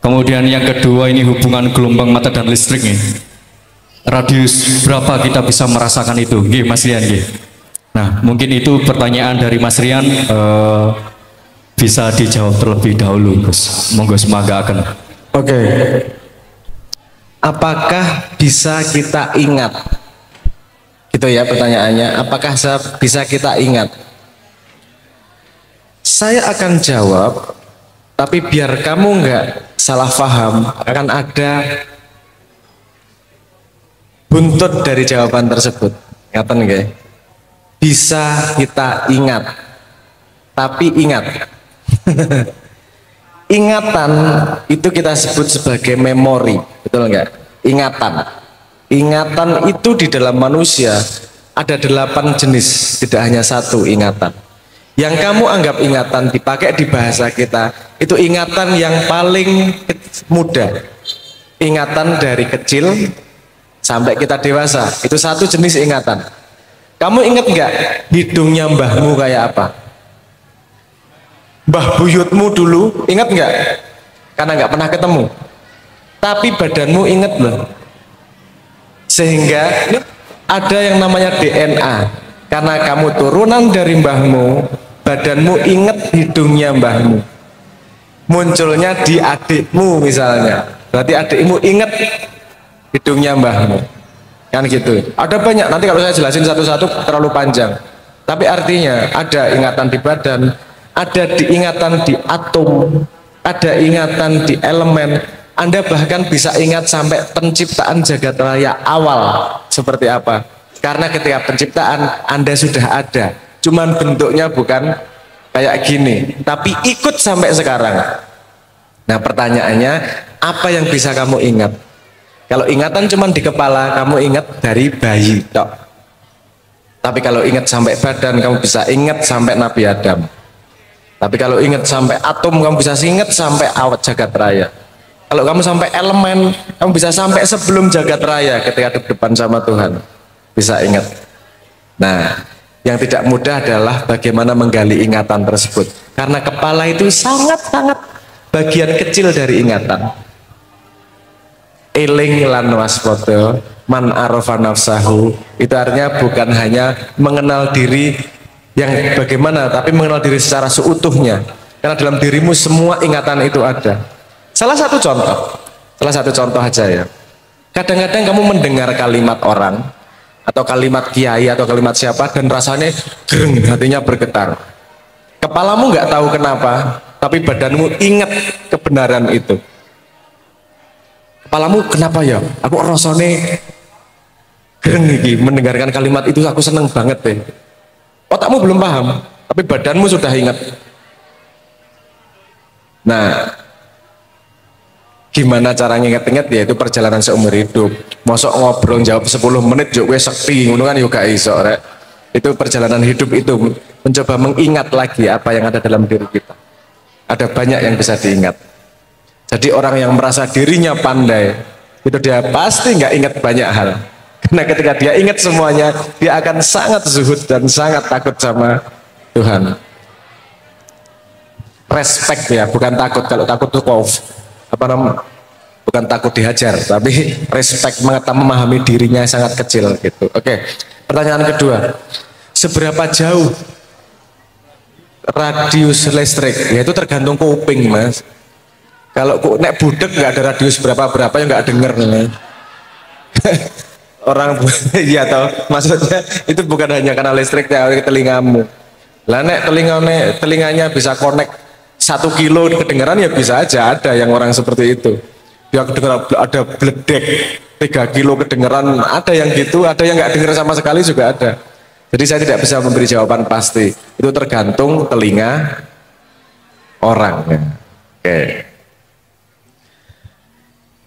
[SPEAKER 2] Kemudian yang kedua ini hubungan gelombang mata dan listrik nih. Radius berapa kita bisa merasakan itu? Nggih, Mas Rian nggih. Nah, mungkin itu pertanyaan dari Mas Rian, bisa dijawab terlebih dahulu, Gus. Monggo semanggaken.
[SPEAKER 1] Oke. Apakah bisa kita ingat? Gitu ya pertanyaannya. Apakah bisa kita ingat? Saya akan jawab, tapi biar kamu nggak salah paham, akan ada buntut dari jawaban tersebut. Ngaten nggih? Bisa kita ingat, tapi ingat. Ingatan itu kita sebut sebagai memori, betul nggak? Ingatan. Ingatan itu di dalam manusia ada 8 jenis, tidak hanya 1 ingatan. Yang kamu anggap ingatan dipakai di bahasa kita, itu ingatan yang paling mudah. Ingatan dari kecil sampai kita dewasa, itu 1 jenis ingatan. Kamu ingat nggak hidungnya mbahmu kayak apa? Mbah buyutmu dulu, ingat nggak? Karena nggak pernah ketemu. Tapi badanmu ingat loh. Sehingga ada yang namanya DNA. Karena kamu turunan dari mbahmu, badanmu ingat hidungnya mbahmu. Munculnya di adikmu misalnya. Berarti adikmu ingat hidungnya mbahmu. Kan gitu. Ada banyak, nanti kalau saya jelasin satu-satu terlalu panjang. Tapi artinya ada ingatan di badan, ada ingatan di atom, ada ingatan di elemen. Anda bahkan bisa ingat sampai penciptaan jagat raya awal seperti apa. Karena ketika penciptaan Anda sudah ada, cuman bentuknya bukan kayak gini, tapi ikut sampai sekarang. Nah pertanyaannya, apa yang bisa kamu ingat? Kalau ingatan cuman di kepala, kamu ingat dari bayi tok. Tapi kalau ingat sampai badan, kamu bisa ingat sampai Nabi Adam. Tapi kalau ingat sampai atom, kamu bisa ingat sampai awat jagat raya. Kalau kamu sampai elemen, kamu bisa sampai sebelum jagat raya ketika di depan sama Tuhan. Bisa ingat. Nah, yang tidak mudah adalah bagaimana menggali ingatan tersebut. Karena kepala itu sangat-sangat bagian kecil dari ingatan. eling lan waspada, man arafa nafsahu, itu artinya bukan hanya mengenal diri yang bagaimana, tapi mengenal diri secara seutuhnya, karena dalam dirimu semua ingatan itu ada. Salah satu contoh aja ya, kadang-kadang kamu mendengar kalimat orang atau kalimat kiai atau kalimat siapa dan rasanya gereng, hatinya bergetar, kepalamu nggak tahu kenapa, tapi badanmu ingat kebenaran itu. Kepalamu kenapa ya? Aku rasanya gereng iki mendengarkan kalimat itu, aku seneng banget deh. Otakmu belum paham, tapi badanmu sudah ingat. Nah, gimana cara nginget-inget, ya itu perjalanan seumur hidup. Mosok ngobrol jawab 10 menit juk wis sekti ngono kan yo gak iso rek. Itu perjalanan hidup, itu mencoba mengingat lagi apa yang ada dalam diri kita. Ada banyak yang bisa diingat. Jadi orang yang merasa dirinya pandai itu dia pasti nggak ingat banyak hal. Karena ketika dia ingat semuanya, dia akan sangat zuhud dan sangat takut sama Tuhan. Respect ya, bukan takut. Kalau takut tuh bukan takut dihajar, tapi respect, memahami dirinya sangat kecil gitu. Oke, pertanyaan kedua, seberapa jauh radius listrik? Ya itu tergantung kuping mas. Kalau nek budek nggak ada radius berapa ya nggak denger nih. Orang iya tahu, maksudnya itu bukan hanya karena listriknya, telingamu. Lah nek telinganya bisa connect 1 kilo kedengaran, ya bisa aja ada yang orang seperti itu. Dia kedengaran ada bledek 3 kilo kedengaran, ada yang gitu, ada yang nggak dengar sama sekali juga ada. Jadi saya tidak bisa memberi jawaban pasti. Itu tergantung telinga orang. Ya. Oke.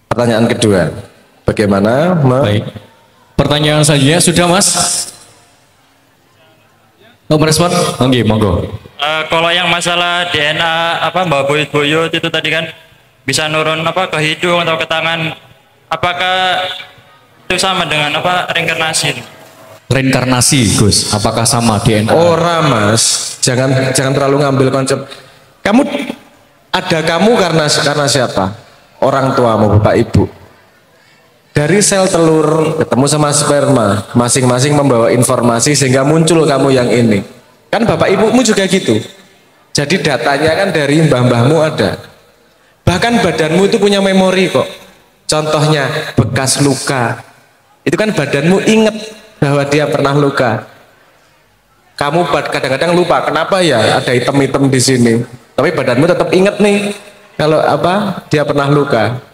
[SPEAKER 1] Pertanyaan kedua, bagaimana?
[SPEAKER 2] Baik. Pertanyaan selanjutnya sudah mas? Mau merespon? Oke, monggo.
[SPEAKER 4] Kalau yang masalah DNA apa Mbak Buyut itu tadi kan bisa nurun apa ke hidung atau ke tangan, apakah itu sama dengan apa reinkarnasi?
[SPEAKER 2] Reinkarnasi Gus, apakah sama DNA?
[SPEAKER 1] Ora mas, jangan terlalu ngambil konsep. Kamu karena siapa? Orang tuamu, bapak ibu. Dari sel telur ketemu sama sperma, masing-masing membawa informasi sehingga muncul kamu yang ini. Kan bapak ibumu juga gitu. Jadi datanya kan dari mbah-mbahmu ada. Bahkan badanmu itu punya memori kok. Contohnya bekas luka. Itu kan badanmu ingat bahwa dia pernah luka. Kamu kadang-kadang lupa kenapa ya ada hitam-hitam di sini. Tapi badanmu tetap ingat nih kalau dia pernah luka.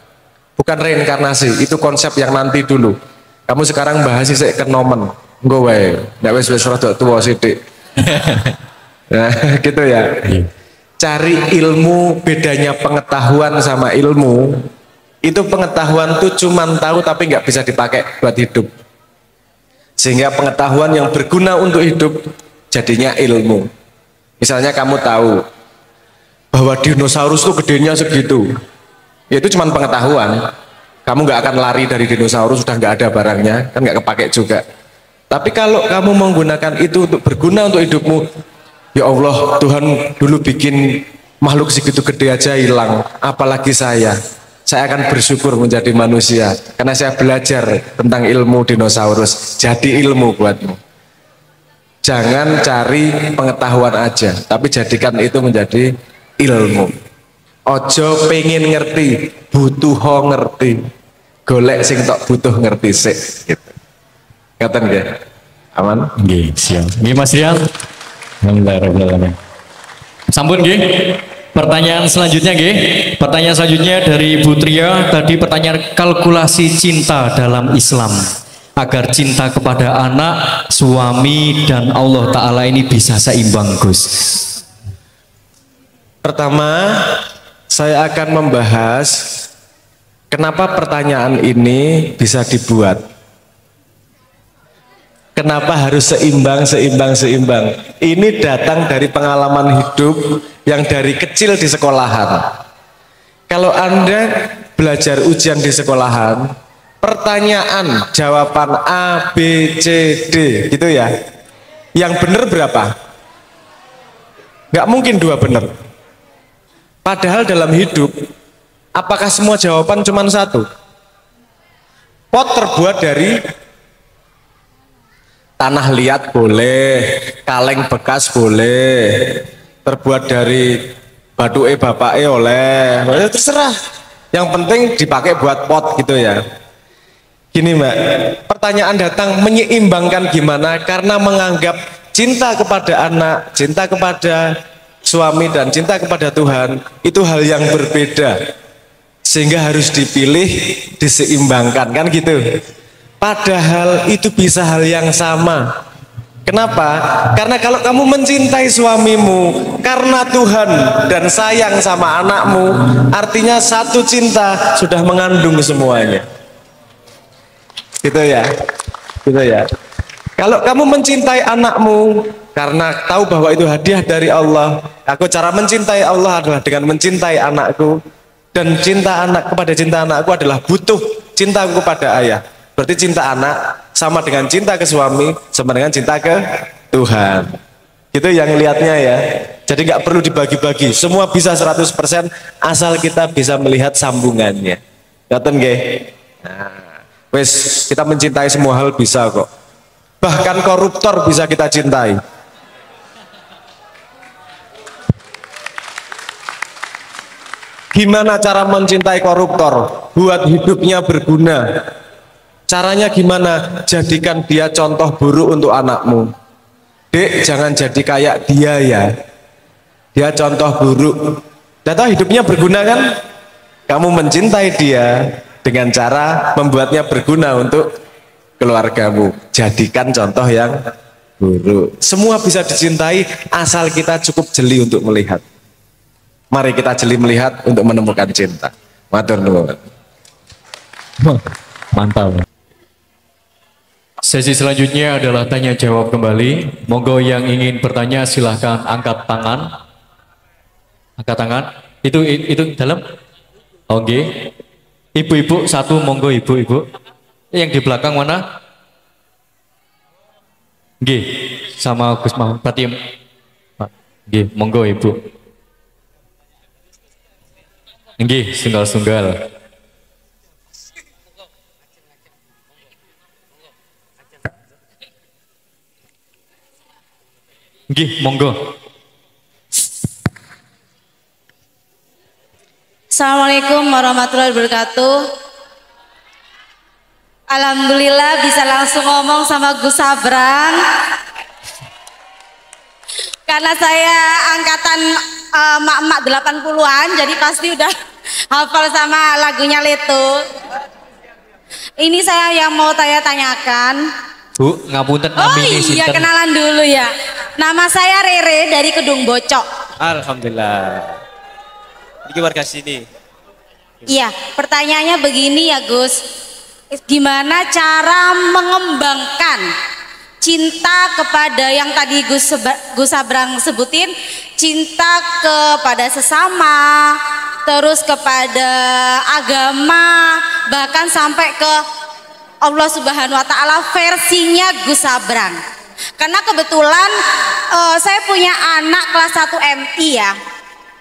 [SPEAKER 1] Bukan reinkarnasi, itu konsep yang nanti dulu. Kamu sekarang bahas sih ke nomen, nggo wae, nek wis rada tuwa sithik. Nah, gitu ya. Cari ilmu, bedanya pengetahuan sama ilmu. Itu pengetahuan tuh cuman tahu tapi nggak bisa dipakai buat hidup. Sehingga pengetahuan yang berguna untuk hidup jadinya ilmu. Misalnya kamu tahu bahwa dinosaurus tuh gedenya segitu. Ya itu cuma pengetahuan. Kamu nggak akan lari dari dinosaurus, sudah nggak ada barangnya, kan nggak kepake juga. Tapi kalau kamu menggunakan itu untuk berguna untuk hidupmu, ya Allah, Tuhan dulu bikin makhluk segitu gede aja hilang, apalagi saya akan bersyukur menjadi manusia karena saya belajar tentang ilmu dinosaurus, jadi ilmu buatmu. Jangan cari pengetahuan aja, tapi jadikan itu menjadi ilmu. Ojo pengen ngerti, butuh ngerti. Golek sing tok butuh ngerti sik gitu. Ngaten nggih? Aman?
[SPEAKER 2] Nggih, siap. Nggih Mas Rian. Alhamdulillah. Sampun nggih. Pertanyaan selanjutnya nggih. Pertanyaan selanjutnya dari Ibu Tria, tadi pertanyaan kalkulasi cinta dalam Islam agar cinta kepada anak, suami dan Allah Ta'ala ini bisa seimbang Gus.
[SPEAKER 1] Pertama, saya akan membahas kenapa pertanyaan ini bisa dibuat. Kenapa harus seimbang. Ini datang dari pengalaman hidup yang dari kecil di sekolahan. Kalau Anda belajar ujian di sekolahan, pertanyaan jawaban A, B, C, D gitu ya. Yang benar berapa? Nggak mungkin 2 benar. Padahal dalam hidup, apakah semua jawaban cuma 1? Pot terbuat dari tanah liat boleh, kaleng bekas boleh, terbuat dari batu bapak oleh, terserah. Yang penting dipakai buat pot gitu ya. Gini Mbak, pertanyaan datang menyeimbangkan gimana? Karena menganggap cinta kepada anak, cinta kepada suami dan cinta kepada Tuhan itu hal yang berbeda, sehingga harus dipilih, diseimbangkan kan gitu. Padahal itu bisa hal yang sama. Kenapa? Karena kalau kamu mencintai suamimu karena Tuhan dan sayang sama anakmu, artinya satu cinta sudah mengandung semuanya. Gitu ya, gitu ya. Kalau kamu mencintai anakmu karena tahu bahwa itu hadiah dari Allah, aku cara mencintai Allah adalah dengan mencintai anakku, dan cinta anak kepada cinta anakku adalah butuh cintaku kepada ayah. Berarti cinta anak sama dengan cinta ke suami, sama dengan cinta ke Tuhan. Gitu yang lihatnya ya. Jadi nggak perlu dibagi-bagi, semua bisa 100% asal kita bisa melihat sambungannya. Ngoten nggih? Nah, wes kita mencintai semua hal bisa kok. Bahkan koruptor bisa kita cintai. Gimana cara mencintai koruptor? Buat hidupnya berguna. Caranya gimana? Jadikan dia contoh buruk untuk anakmu. Dek, jangan jadi kayak dia ya. Dia contoh buruk. Data hidupnya berguna kan? Kamu mencintai dia dengan cara membuatnya berguna untuk keluargamu. Jadikan contoh yang buruk. Semua bisa dicintai asal kita cukup jeli untuk melihat. Mari kita jeli melihat untuk menemukan cinta. Matur nuwun.
[SPEAKER 2] Mantap. Sesi selanjutnya adalah tanya jawab kembali. Monggo yang ingin bertanya silahkan angkat tangan. Angkat tangan. Itu dalam. Oke. Ibu-ibu satu, monggo ibu-ibu. Yang di belakang mana? Nggih, sama Gus Muhammad Fatim. Nggih, monggo ibu. Nggih, sunggal-sunggal. Nggih, monggo.
[SPEAKER 5] Assalamualaikum warahmatullahi wabarakatuh. Alhamdulillah bisa langsung ngomong sama Gus Sabrang. Karena saya angkatan emak-emak 80-an, jadi pasti udah hafal sama lagunya Leto. Ini saya yang mau tanyakan.
[SPEAKER 2] Bu, ngapunten namine sinten?
[SPEAKER 5] Iya, kenalan dulu ya. Nama saya Rere dari Kedung Bocok.
[SPEAKER 6] Alhamdulillah. Ini warga sini.
[SPEAKER 5] Iya, pertanyaannya begini ya Gus. Gimana cara mengembangkan cinta kepada yang tadi Gus Sabrang sebutin, cinta kepada sesama, terus kepada agama, bahkan sampai ke Allah Subhanahu wa Ta'ala versinya Gus Sabrang. Karena kebetulan saya punya anak kelas 1 MI ya.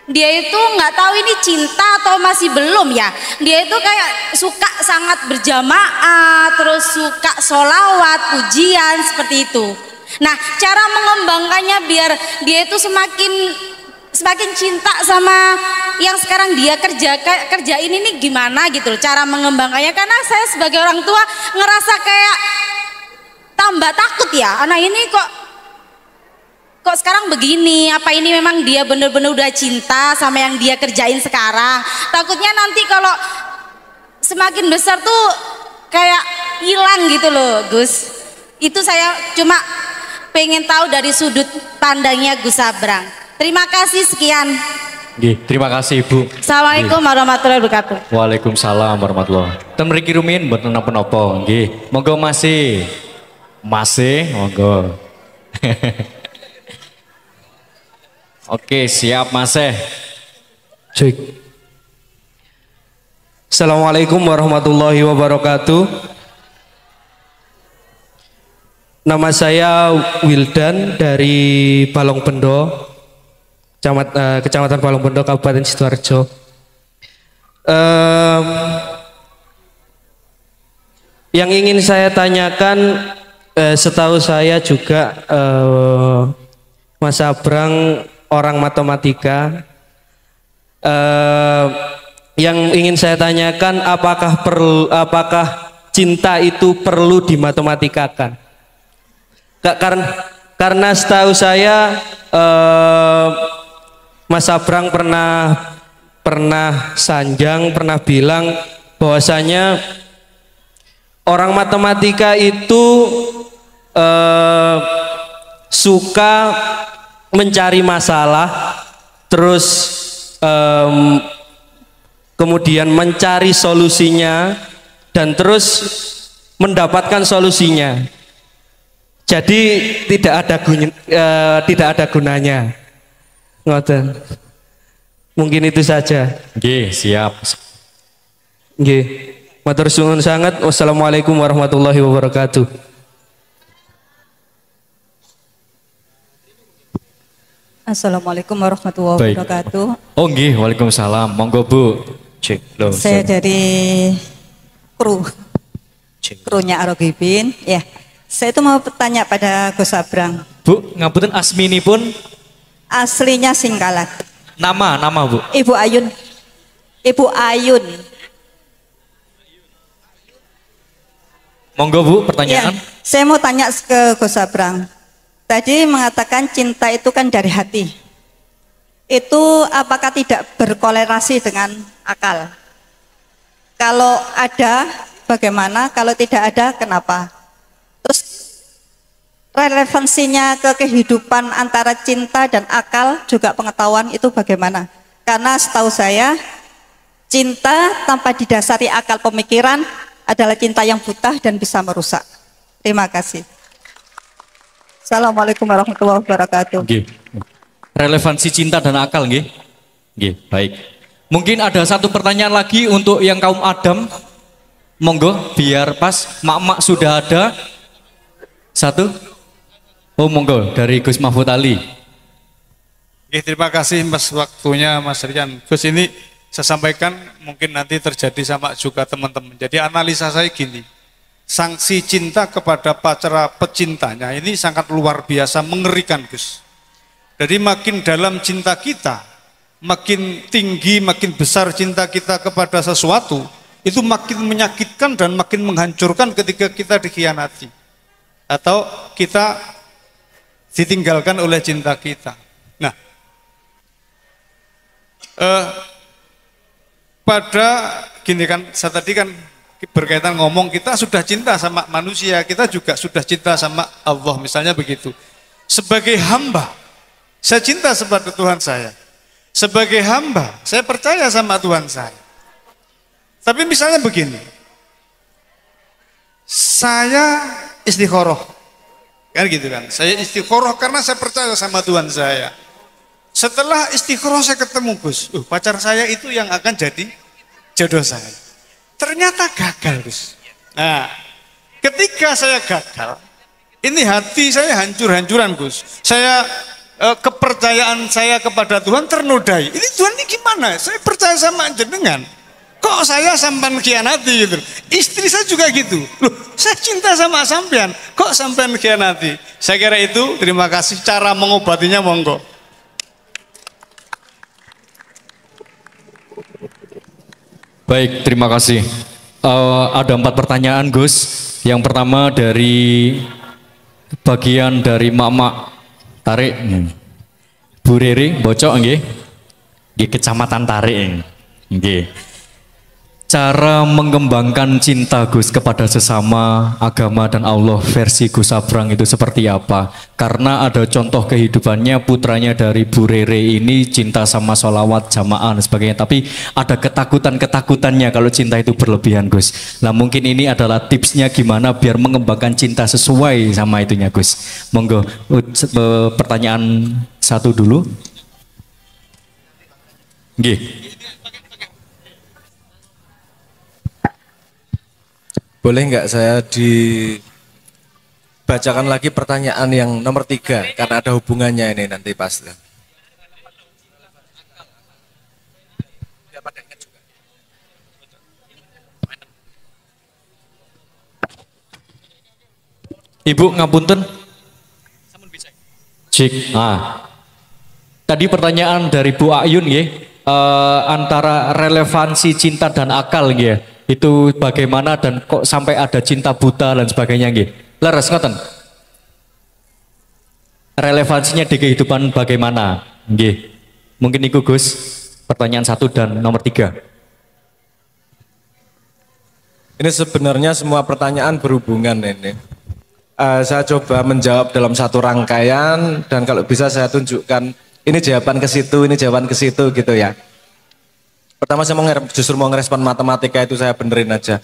[SPEAKER 5] Dia itu nggak tahu ini cinta atau masih belum ya. Dia itu kayak suka sangat berjamaah, terus suka sholawat, pujian seperti itu. Nah, cara mengembangkannya biar dia itu semakin cinta sama yang sekarang dia kerjain ini gimana gitu loh, cara mengembangkannya. Karena saya sebagai orang tua ngerasa kayak tambah takut ya, anak ini kok sekarang begini, apa ini memang dia bener-bener udah cinta sama yang dia kerjain sekarang. Takutnya nanti kalau semakin besar tuh kayak hilang gitu loh Gus. Itu saya cuma pengen tahu dari sudut pandangnya Gus Sabrang. Terima kasih, sekian.
[SPEAKER 2] Nggih, terima kasih Ibu.
[SPEAKER 5] Assalamualaikum warahmatullahi wabarakatuh.
[SPEAKER 2] Waalaikumsalam warahmatullahi. Ten mriki rumiyin mboten napa-napa. Nggih, monggo masih. Masih, monggo. Oke, siap Masih.
[SPEAKER 7] Cek. Assalamualaikum warahmatullahi wabarakatuh. Nama saya Wildan dari Balongbendo, Kecamatan Balongbendo, Kabupaten Sidoarjo. Yang ingin saya tanyakan, setahu saya juga Mas Abrang orang matematika. Yang ingin saya tanyakan, apakah cinta itu perlu dimatematika? Karena setahu saya Mas Abrang pernah sanjang, pernah bilang bahwasanya orang matematika itu suka mencari masalah, terus kemudian mencari solusinya dan terus mendapatkan solusinya. Jadi tidak ada gunanya. Ngoten. Mungkin itu saja.
[SPEAKER 2] Nggih, siap.
[SPEAKER 7] Nggih. Matur suwun sangat. Wassalamualaikum warahmatullahi wabarakatuh.
[SPEAKER 8] Assalamualaikum warahmatullahi
[SPEAKER 2] Baik.
[SPEAKER 8] wabarakatuh.
[SPEAKER 2] Oh nggih, waalaikumsalam. Monggo Bu. Cek loh.
[SPEAKER 8] Saya dari krunya Arogibin. Ya, saya itu mau bertanya pada Gus Abrang.
[SPEAKER 2] Bu, ngapunten asminipun
[SPEAKER 8] Aslinya Singkalak.
[SPEAKER 2] nama Bu.
[SPEAKER 8] Ibu Ayun. Ibu Ayun.
[SPEAKER 2] Monggo Bu, pertanyaan.
[SPEAKER 8] Ya, saya mau tanya ke Gus Abrang. Tadi mengatakan cinta itu kan dari hati. Itu apakah tidak berkolerasi dengan akal? Kalau ada, bagaimana? Kalau tidak ada, kenapa? Terus relevansinya ke kehidupan antara cinta dan akal juga pengetahuan itu bagaimana? Karena setahu saya cinta tanpa didasari akal pemikiran adalah cinta yang buta dan bisa merusak. Terima kasih. Assalamualaikum warahmatullahi wabarakatuh.
[SPEAKER 2] Nggih. Relevansi cinta dan akal nggih. Nggih, baik. Mungkin ada satu pertanyaan lagi untuk yang kaum Adam. Monggo biar pas. Mak-mak sudah ada. Satu. Oh monggo dari Gus Mahfud Ali.
[SPEAKER 9] Oke, terima kasih Mas waktunya Mas Rian. Gus, ini saya sampaikan mungkin nanti terjadi sama juga teman-teman. Jadi analisa saya gini, sanksi cinta kepada pacar pecintanya ini sangat luar biasa mengerikan Gus. Jadi makin dalam cinta kita, makin tinggi, makin besar cinta kita kepada sesuatu, itu makin menyakitkan dan makin menghancurkan ketika kita dikhianati. Atau kita ditinggalkan oleh cinta kita. Nah, pada gini kan, saya tadi kan berkaitan ngomong kita sudah cinta sama manusia, kita juga sudah cinta sama Allah, misalnya begitu. Sebagai hamba, saya cinta kepada Tuhan saya. Sebagai hamba, saya percaya sama Tuhan saya. Tapi misalnya begini, saya istikharah, kan gitu kan? Saya istikharah karena saya percaya sama Tuhan saya. Setelah istikharah saya ketemu Gus, pacar saya itu yang akan jadi jodoh saya. Ternyata gagal Gus. Nah, ketika saya gagal, ini hati saya hancur-hancuran Gus. Saya kepercayaan saya kepada Tuhan ternodai. Ini Tuhan ini gimana? Saya percaya sama jenengan. Kok saya sampean khianati gitu. Istri saya juga gitu. Loh, saya cinta sama sampean. Kok sampean khianati? Saya kira itu, terima kasih. Cara mengobatinya monggo.
[SPEAKER 2] Baik, terima kasih. Ada 4 pertanyaan Gus. Yang pertama dari bagian dari mak-mak Tarik. Bu Riri, bocok nggih. Nggih Kecamatan Tarik. Nggih. Cara mengembangkan cinta Gus kepada sesama agama dan Allah versi Gus Abrang itu seperti apa? Karena ada contoh kehidupannya putranya dari Bu Rere ini cinta sama sholawat jamaah dan sebagainya. Tapi ada ketakutan-ketakutannya kalau cinta itu berlebihan Gus. Nah mungkin ini adalah tipsnya gimana biar mengembangkan cinta sesuai sama itunya Gus. Monggo pertanyaan satu dulu. Nggih.
[SPEAKER 1] Boleh nggak saya dibacakan lagi pertanyaan yang nomor 3 karena ada hubungannya ini nanti pas.
[SPEAKER 2] Ibu ngapunten. Cik. Nah. Tadi pertanyaan dari Bu Ayun ya, antara relevansi cinta dan akal ya. Itu bagaimana dan kok sampai ada cinta buta dan sebagainya nggih. Leres ngoten. Relevansinya di kehidupan bagaimana? Nggih. Mungkin iku Gus, pertanyaan 1 dan nomor 3.
[SPEAKER 1] Ini sebenarnya semua pertanyaan berhubungan ini. Saya coba menjawab dalam satu rangkaian dan kalau bisa saya tunjukkan ini jawaban ke situ, ini jawaban ke situ gitu ya. Pertama saya justru mau ngerespon matematika itu saya benerin aja.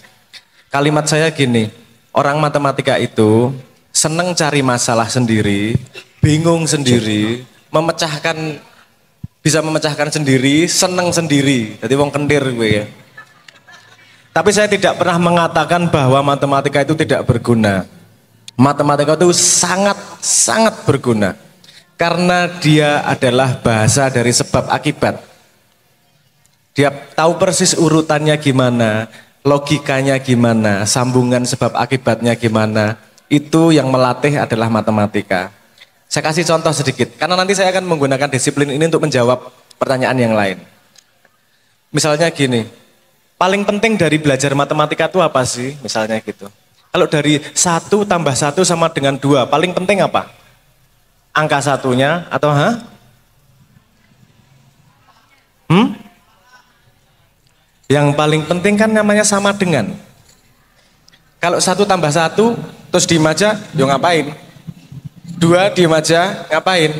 [SPEAKER 1] Kalimat saya gini, orang matematika itu seneng cari masalah sendiri, bingung sendiri, bisa memecahkan sendiri, seneng sendiri. Jadi wong kentir gue ya. Tapi saya tidak pernah mengatakan bahwa matematika itu tidak berguna. Matematika itu sangat berguna. Karena dia adalah bahasa dari sebab akibat. Dia tahu persis urutannya gimana, logikanya gimana, sambungan sebab akibatnya gimana. Itu yang melatih adalah matematika. Saya kasih contoh sedikit, karena nanti saya akan menggunakan disiplin ini untuk menjawab pertanyaan yang lain. Misalnya gini, paling penting dari belajar matematika itu apa sih? Misalnya gitu. Kalau dari 1 tambah 1 sama dengan 2, paling penting apa? Angka satunya atau Yang paling penting kan namanya sama dengan. Kalau 1 tambah 1 terus diem aja, yo ngapain? 2 diem aja, ngapain?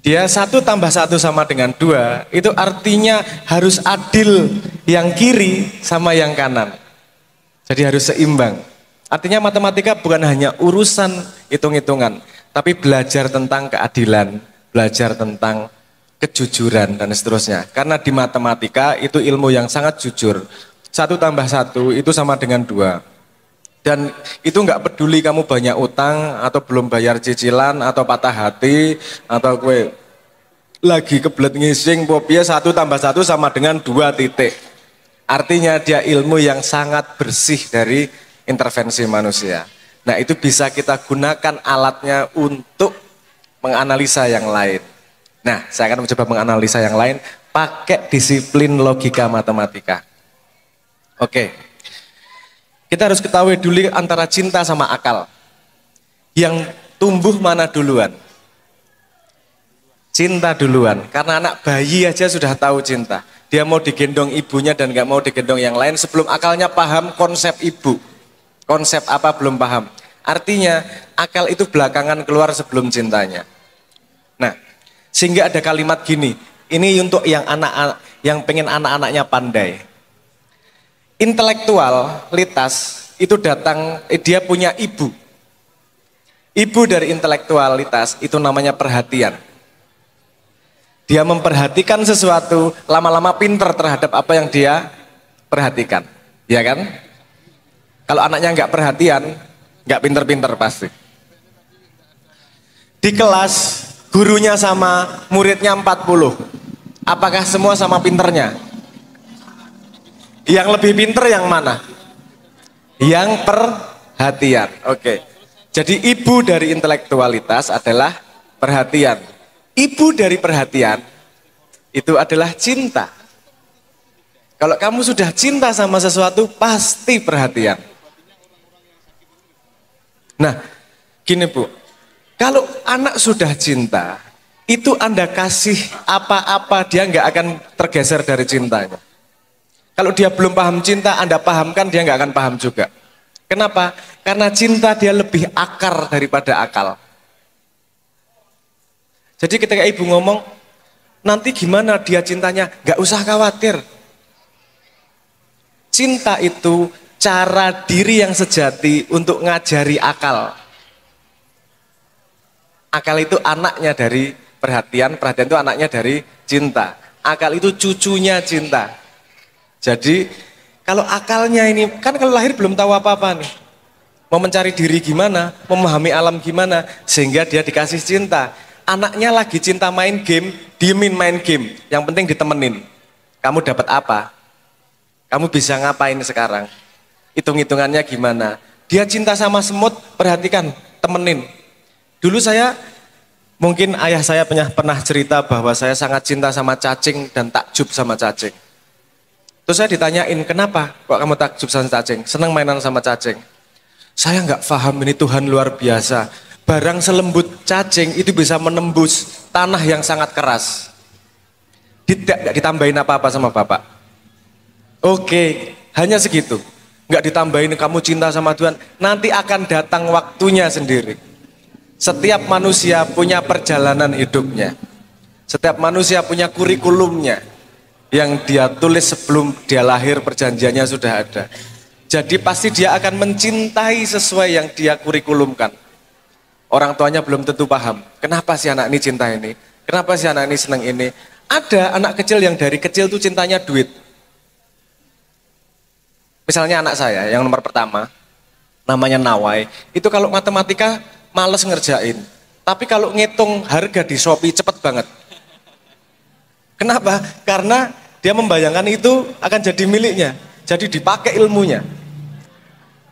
[SPEAKER 1] Dia 1 tambah 1 sama dengan 2, itu artinya harus adil yang kiri sama yang kanan. Jadi harus seimbang. Artinya matematika bukan hanya urusan hitung-hitungan, tapi belajar tentang keadilan, belajar tentang kejujuran dan seterusnya. Karena di matematika itu ilmu yang sangat jujur. 1 tambah 1 itu sama dengan 2. Dan itu nggak peduli kamu banyak utang atau belum bayar cicilan atau patah hati atau gue lagi kebelet ngising popia 1 tambah 1 sama dengan 2 titik. Artinya dia ilmu yang sangat bersih dari intervensi manusia. Nah itu bisa kita gunakan alatnya untuk menganalisa yang lain. Nah saya akan mencoba menganalisa yang lain pakai disiplin logika matematika. Oke. Kita harus ketahui dulu antara cinta sama akal. Yang tumbuh mana duluan? Cinta duluan. Karena anak bayi aja sudah tahu cinta. Dia mau digendong ibunya dan gak mau digendong yang lain sebelum akalnya paham konsep ibu. Konsep apa belum paham. Artinya akal itu belakangan keluar sebelum cintanya. Nah, sehingga ada kalimat gini. Ini untuk yang pengen anak-anaknya pandai. Intelektualitas itu datang, dia punya ibu. Ibu dari intelektualitas itu namanya perhatian. Dia memperhatikan sesuatu, lama-lama pinter terhadap apa yang dia perhatikan. Ya kan? Kalau anaknya nggak perhatian, nggak pinter-pinter pasti. Di kelas, gurunya sama muridnya 40. Apakah semua sama pinternya? Yang lebih pinter yang mana? Yang perhatian. Oke. Jadi ibu dari intelektualitas adalah perhatian. Ibu dari perhatian itu adalah cinta. Kalau kamu sudah cinta sama sesuatu, pasti perhatian. Nah, gini Bu. Kalau anak sudah cinta, itu Anda kasih apa-apa, dia nggak akan tergeser dari cintanya. Kalau dia belum paham cinta, Anda pahamkan, dia nggak akan paham juga. Kenapa? Karena cinta dia lebih akar daripada akal. Jadi ketika ibu ngomong, nanti gimana dia cintanya? Nggak usah khawatir. Cinta itu cara diri yang sejati untuk ngajari akal. Akal itu anaknya dari perhatian, perhatian itu anaknya dari cinta. Akal itu cucunya cinta. Jadi kalau akalnya ini, kan kalau lahir belum tahu apa-apa nih. Mau mencari diri gimana, memahami alam gimana, sehingga dia dikasih cinta. Anaknya lagi cinta main game, diemin main game. Yang penting ditemenin. Kamu dapat apa? Kamu bisa ngapain sekarang? Hitung-hitungannya gimana? Dia cinta sama semut,
[SPEAKER 10] perhatikan, temenin. Dulu saya, mungkin ayah saya pernah cerita bahwa saya sangat cinta sama cacing dan takjub sama cacing. Terus saya ditanyain, kenapa kok kamu takjub sama cacing? Senang mainan sama cacing. Saya nggak paham, ini Tuhan luar biasa. Barang selembut cacing itu bisa menembus tanah yang sangat keras. Tidak ditambahin apa-apa sama Bapak. Oke, hanya segitu. Nggak ditambahin kamu cinta sama Tuhan. Nanti akan datang waktunya sendiri. Setiap manusia punya perjalanan hidupnya. Setiap manusia punya kurikulumnya. Yang dia tulis sebelum dia lahir, perjanjiannya sudah ada. Jadi pasti dia akan mencintai sesuai yang dia kurikulumkan. Orang tuanya belum tentu paham. Kenapa sih anak ini cinta ini? Kenapa sih anak ini senang ini? Ada anak kecil yang dari kecil tuh cintanya duit. Misalnya anak saya yang nomor pertama, namanya Nawai. Itu kalau matematika males ngerjain. Tapi kalau ngitung harga di Shopee cepet banget. Kenapa? Karena dia membayangkan itu akan jadi miliknya. Jadi dipakai ilmunya.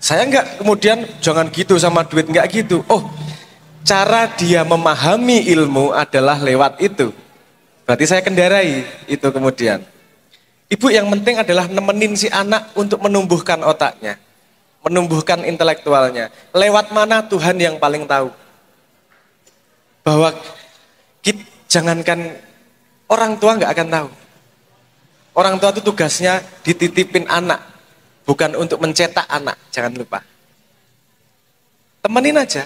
[SPEAKER 10] Saya enggak kemudian jangan gitu sama duit, enggak gitu. Oh, cara dia memahami ilmu adalah lewat itu. Berarti saya kendarai itu kemudian. Ibu yang penting adalah nemenin si anak untuk menumbuhkan otaknya. Menumbuhkan intelektualnya. Lewat mana Tuhan yang paling tahu. Bahwa jangankan orang tua nggak akan tahu. Orang tua itu tugasnya dititipin anak. Bukan untuk mencetak anak, jangan lupa. Temenin aja.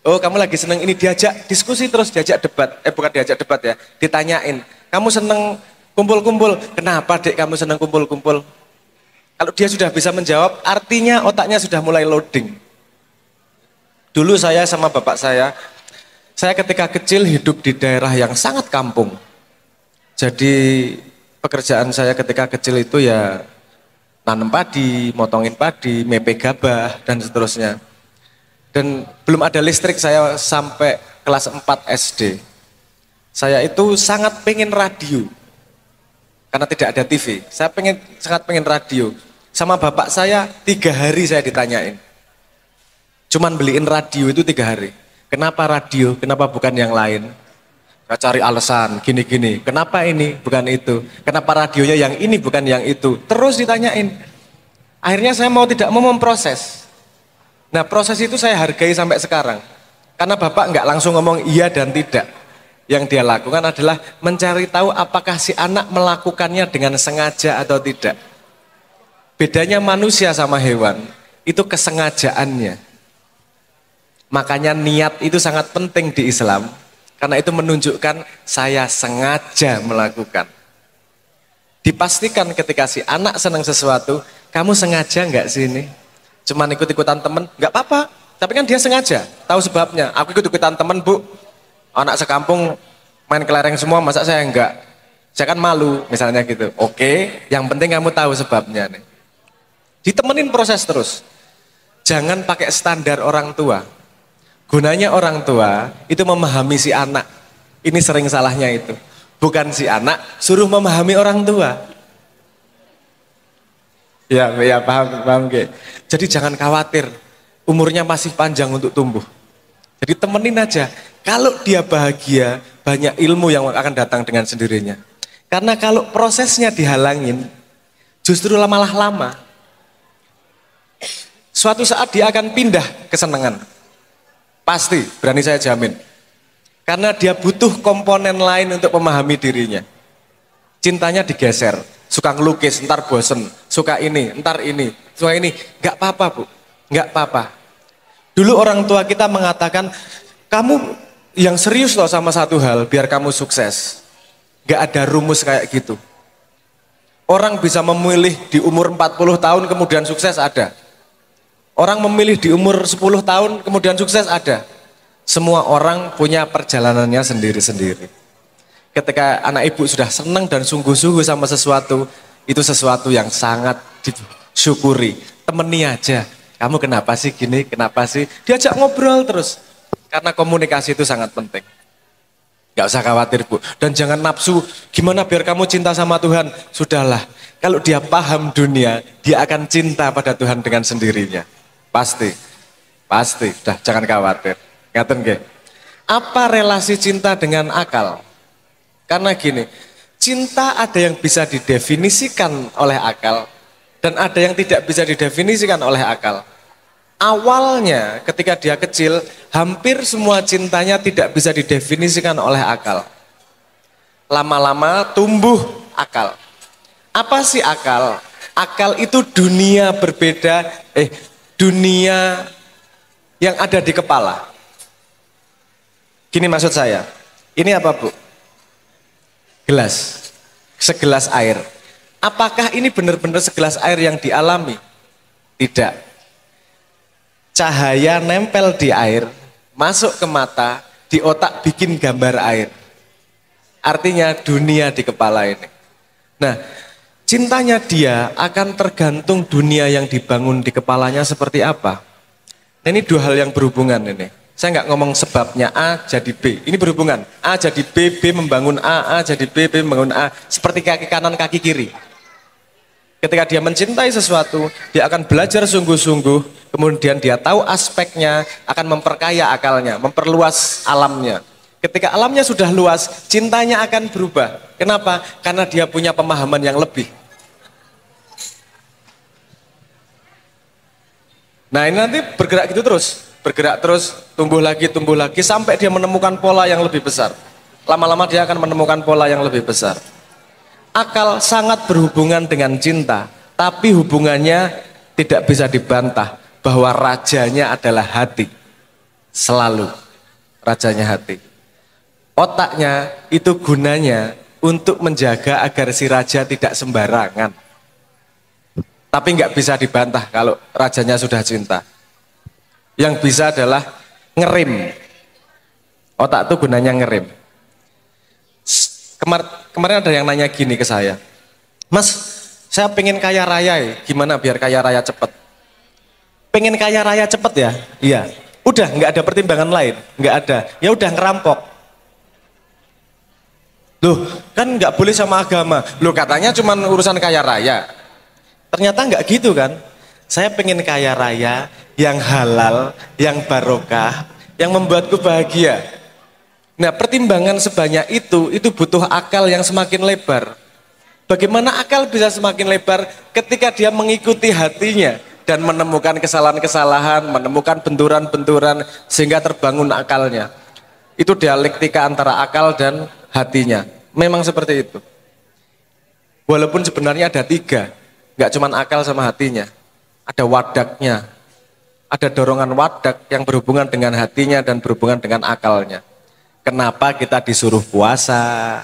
[SPEAKER 10] Oh, kamu lagi seneng ini, diajak diskusi terus, diajak debat. Bukan diajak debat ya, ditanyain. Kamu seneng kumpul-kumpul, kenapa dek kamu seneng kumpul-kumpul? Kalau dia sudah bisa menjawab, artinya otaknya sudah mulai loading. Dulu saya sama bapak saya ketika kecil hidup di daerah yang sangat kampung. Jadi pekerjaan saya ketika kecil itu ya nanam padi, motongin padi, mepe gabah, dan seterusnya. Dan belum ada listrik saya sampai kelas 4 SD. Saya itu sangat pengen radio. Karena tidak ada TV. Saya sangat pengen radio. Sama bapak saya 3 hari saya ditanyain. Cuman beliin radio itu 3 hari. Kenapa radio? Kenapa bukan yang lain? Saya cari alasan, gini-gini. Kenapa ini? Bukan itu. Kenapa radionya yang ini bukan yang itu? Terus ditanyain. Akhirnya saya mau tidak mau memproses. Nah, proses itu saya hargai sampai sekarang. Karena bapak nggak langsung ngomong iya dan tidak. Yang dia lakukan adalah mencari tahu apakah si anak melakukannya dengan sengaja atau tidak. Bedanya manusia sama hewan, itu kesengajaannya. Makanya niat itu sangat penting di Islam. Karena itu menunjukkan saya sengaja melakukan. Dipastikan ketika si anak senang sesuatu, kamu sengaja nggak sih ini? Cuman ikut-ikutan temen, nggak apa-apa. Tapi kan dia sengaja, tahu sebabnya. Aku ikut-ikutan temen bu, anak sekampung main kelereng semua, masa saya enggak? Saya kan malu, misalnya gitu. Oke, yang penting kamu tahu sebabnya nih. Ditemenin proses terus. Jangan pakai standar orang tua. Gunanya orang tua itu memahami si anak. Ini sering salahnya itu. Bukan si anak suruh memahami orang tua. Ya paham. Jadi jangan khawatir, umurnya masih panjang untuk tumbuh. Jadi temenin aja. Kalau dia bahagia, banyak ilmu yang akan datang dengan sendirinya. Karena kalau prosesnya dihalangin, justru malah lama. Suatu saat dia akan pindah kesenangan. Pasti, berani saya jamin. Karena dia butuh komponen lain untuk memahami dirinya. Cintanya digeser. Suka ngelukis, ntar bosen, suka ini, ntar ini, suka ini. Gak apa-apa bu, gak apa-apa. Dulu orang tua kita mengatakan, kamu yang serius loh sama satu hal, biar kamu sukses. Gak ada rumus kayak gitu. Orang bisa memilih di umur 40 tahun kemudian sukses ada. Orang memilih di umur 10 tahun kemudian sukses ada. Semua orang punya perjalanannya sendiri-sendiri. Ketika anak ibu sudah senang dan sungguh-sungguh sama sesuatu, itu sesuatu yang sangat disyukuri. Temeni aja, kamu kenapa sih gini, kenapa sih? Diajak ngobrol terus. Karena komunikasi itu sangat penting. Gak usah khawatir bu. Dan jangan nafsu, gimana biar kamu cinta sama Tuhan? Sudahlah, kalau dia paham dunia, dia akan cinta pada Tuhan dengan sendirinya. Pasti. Pasti, dah jangan khawatir. Ngaten nggih. Apa relasi cinta dengan akal? Karena gini, cinta ada yang bisa didefinisikan oleh akal dan ada yang tidak bisa didefinisikan oleh akal. Awalnya ketika dia kecil, hampir semua cintanya tidak bisa didefinisikan oleh akal. Lama-lama tumbuh akal. Apa sih akal? Akal itu dunia berbeda, dunia yang ada di kepala. Gini maksud saya, ini apa Bu? Gelas, segelas air. Apakah ini benar-benar segelas air yang dialami? Tidak. Cahaya nempel di air, masuk ke mata, di otak bikin gambar air. Artinya dunia di kepala ini. Nah, cintanya dia akan tergantung dunia yang dibangun di kepalanya seperti apa. Nah, ini dua hal yang berhubungan ini. Saya nggak ngomong sebabnya A jadi B. Ini berhubungan. A jadi B, B membangun A jadi B, B membangun A. Seperti kaki kanan, kaki kiri. Ketika dia mencintai sesuatu, dia akan belajar sungguh-sungguh. Kemudian dia tahu aspeknya, akan memperkaya akalnya, memperluas alamnya. Ketika alamnya sudah luas, cintanya akan berubah. Kenapa? Karena dia punya pemahaman yang lebih. Nah, ini nanti bergerak gitu terus. Bergerak terus, tumbuh lagi, sampai dia menemukan pola yang lebih besar. Lama-lama dia akan menemukan pola yang lebih besar. Akal sangat berhubungan dengan cinta, tapi hubungannya tidak bisa dibantah bahwa rajanya adalah hati. Selalu rajanya hati. Otaknya itu gunanya untuk menjaga agar si raja tidak sembarangan. Tapi nggak bisa dibantah kalau rajanya sudah cinta. Yang bisa adalah ngerem. Otak itu gunanya ngerem. Kemarin ada yang nanya gini ke saya, Mas, saya pengen kaya raya ya. Gimana biar kaya raya cepet? Pengen kaya raya cepet ya? Iya. Udah nggak ada pertimbangan lain, nggak ada. Ya udah ngerampok. Loh, kan nggak boleh sama agama. Loh, katanya cuma urusan kaya raya. Ternyata nggak gitu kan. Saya pengen kaya raya yang halal, yang barokah, yang membuatku bahagia. Nah, pertimbangan sebanyak itu butuh akal yang semakin lebar. Bagaimana akal bisa semakin lebar ketika dia mengikuti hatinya dan menemukan kesalahan-kesalahan, menemukan benturan-benturan sehingga terbangun akalnya. Itu dialektika antara akal dan hatinya. Memang seperti itu. Walaupun sebenarnya ada tiga, nggak cuma akal sama hatinya. Ada wadaknya, ada dorongan wadak yang berhubungan dengan hatinya dan berhubungan dengan akalnya. Kenapa kita disuruh puasa?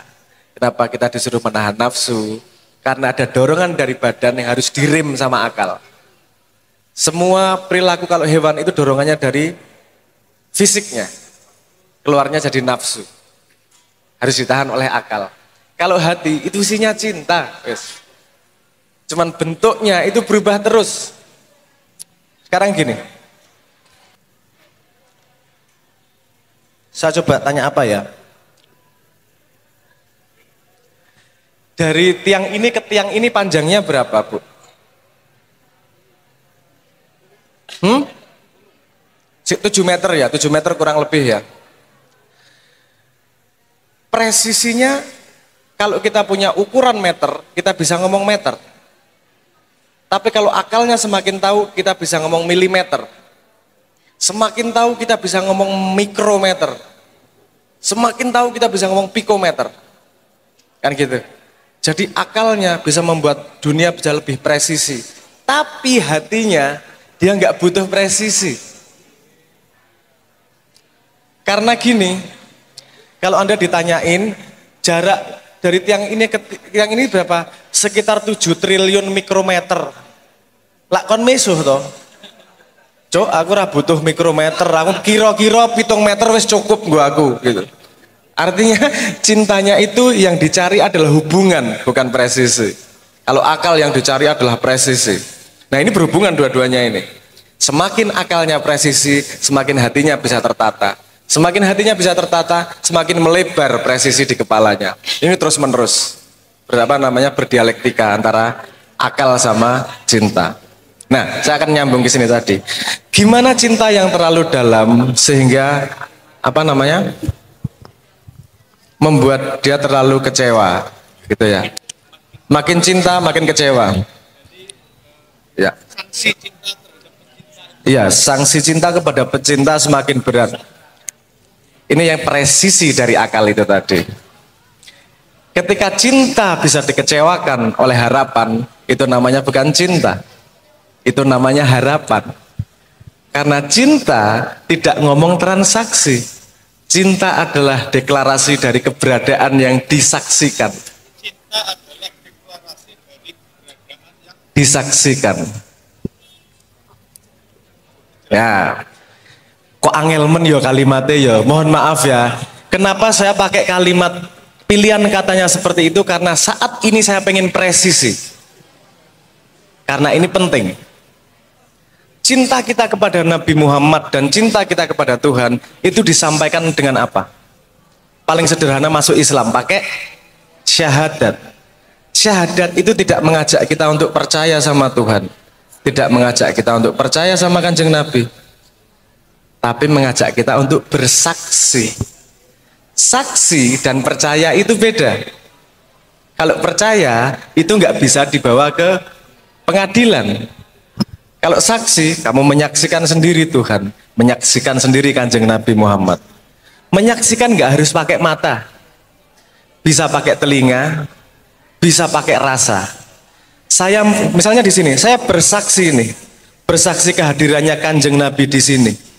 [SPEAKER 10] Kenapa kita disuruh menahan nafsu? Karena ada dorongan dari badan yang harus direm sama akal. Semua perilaku kalau hewan itu dorongannya dari fisiknya. Keluarnya jadi nafsu. Harus ditahan oleh akal. Kalau hati itu isinya cinta. Cuman bentuknya itu berubah terus. Sekarang gini. Saya coba tanya apa ya? Dari tiang ini ke tiang ini panjangnya berapa, Bu? 7 meter ya, 7 meter kurang lebih ya. Presisinya, kalau kita punya ukuran meter, kita bisa ngomong meter. Tapi kalau akalnya semakin tahu, kita bisa ngomong milimeter. Semakin tahu kita bisa ngomong mikrometer. Semakin tahu kita bisa ngomong pikometer. Kan gitu. Jadi akalnya bisa membuat dunia bisa lebih presisi. Tapi hatinya dia nggak butuh presisi. Karena gini, kalau Anda ditanyain jarak dari tiang ini ke tiang ini berapa? Sekitar 7 triliun mikrometer. Lak kon mesuh toh. Cok, aku ora butuh mikrometer, aku kira-kira 7 meter wis cukup gua aku gitu. Artinya cintanya itu yang dicari adalah hubungan, bukan presisi. Kalau akal yang dicari adalah presisi. Nah, ini berhubungan dua-duanya ini. Semakin akalnya presisi, semakin hatinya bisa tertata. Semakin hatinya bisa tertata, semakin melebar presisi di kepalanya. Ini terus-menerus. Berdialektika antara akal sama cinta. Nah, saya akan nyambung ke sini tadi. Gimana cinta yang terlalu dalam sehingga apa namanya? Membuat dia terlalu kecewa, gitu ya. Makin cinta, makin kecewa. Ya. Iya, sanksi cinta kepada pecinta semakin berat. Ini yang presisi dari akal itu tadi. Ketika cinta bisa dikecewakan oleh harapan, itu namanya bukan cinta. Itu namanya harapan. Karena cinta tidak ngomong transaksi. Cinta adalah deklarasi dari keberadaan yang disaksikan.
[SPEAKER 9] Cinta adalah deklarasi dari keberadaan yang
[SPEAKER 10] disaksikan. Ya, kok angelmen ya kalimatnya ya. Mohon maaf ya. Kenapa saya pakai kalimat pilihan katanya seperti itu? Karena saat ini saya pengen presisi. Karena ini penting. Cinta kita kepada Nabi Muhammad dan cinta kita kepada Tuhan itu disampaikan dengan apa? Paling sederhana masuk Islam pakai syahadat. Syahadat itu tidak mengajak kita untuk percaya sama Tuhan, tidak mengajak kita untuk percaya sama Kanjeng Nabi, tapi mengajak kita untuk bersaksi. Saksi dan percaya itu beda. Kalau percaya itu nggak bisa dibawa ke pengadilan. Kalau saksi, kamu menyaksikan sendiri Tuhan, menyaksikan sendiri Kanjeng Nabi Muhammad. Menyaksikan nggak harus pakai mata, bisa pakai telinga, bisa pakai rasa. Saya misalnya di sini, saya bersaksi nih, bersaksi kehadirannya Kanjeng Nabi di sini.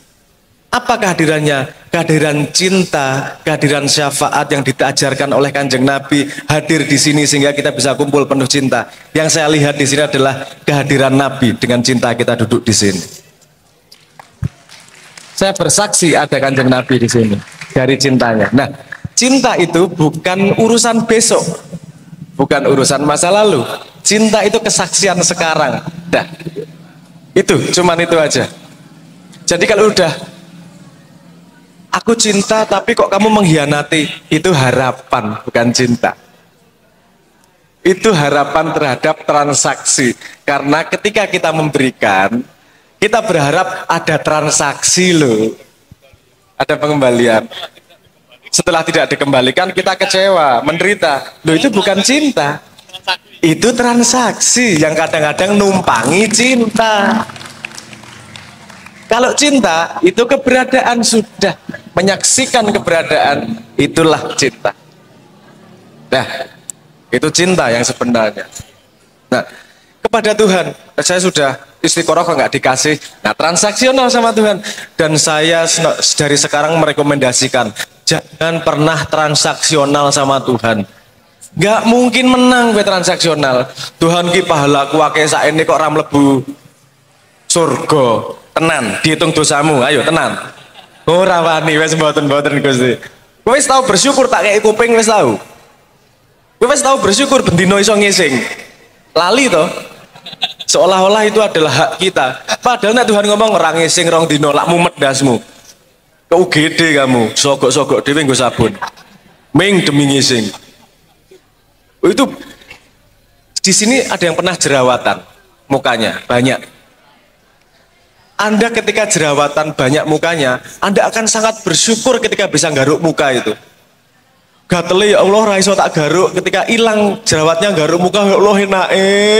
[SPEAKER 10] Apa kehadirannya? Kehadiran cinta, kehadiran syafaat yang diajarkan oleh Kanjeng Nabi hadir di sini sehingga kita bisa kumpul penuh cinta. Yang saya lihat di sini adalah kehadiran Nabi dengan cinta kita duduk di sini. Saya bersaksi ada Kanjeng Nabi di sini dari cintanya. Nah, cinta itu bukan urusan besok, bukan urusan masa lalu. Cinta itu kesaksian sekarang. Nah, itu cuman itu aja. Jadi kalau udah aku cinta tapi kok kamu mengkhianati, itu harapan bukan cinta. Itu harapan terhadap transaksi. Karena ketika kita memberikan, kita berharap ada transaksi loh, ada pengembalian. Setelah tidak dikembalikan kita kecewa, menderita. Loh itu bukan cinta, itu transaksi yang kadang-kadang numpangi cinta. Kalau cinta itu keberadaan, sudah menyaksikan keberadaan, itulah cinta. Nah, itu cinta yang sebenarnya. Nah, kepada Tuhan, saya sudah istiqoroh kok nggak dikasih. Nah, transaksional sama Tuhan. Dan saya dari sekarang merekomendasikan, jangan pernah transaksional sama Tuhan. Nggak mungkin menang gue transaksional. Tuhan ki pahalaku akeh saene kok ora mlebu surga. Tenan, dihitung dosamu, ayo tenan. Ora wani wis mboten-mboten Gusti. Kowe wis tau bersyukur tak kei kuping wis tau. Kowe wis tau bersyukur bendino iso ngising. Lali to? Seolah-olah itu adalah hak kita. Padahal nek Tuhan ngomong ora ngising rong dino lak mumet dasmu. Ke UGD kamu, sogok-sogok dhewe nggo sabun. Ming demi ngising. Itu di sini ada yang pernah jerawatan mukanya banyak. Anda ketika jerawatan banyak mukanya, Anda akan sangat bersyukur ketika bisa garuk muka itu. Gatele ya Allah, raiso tak garuk. Ketika hilang jerawatnya garuk muka, ya Allah enak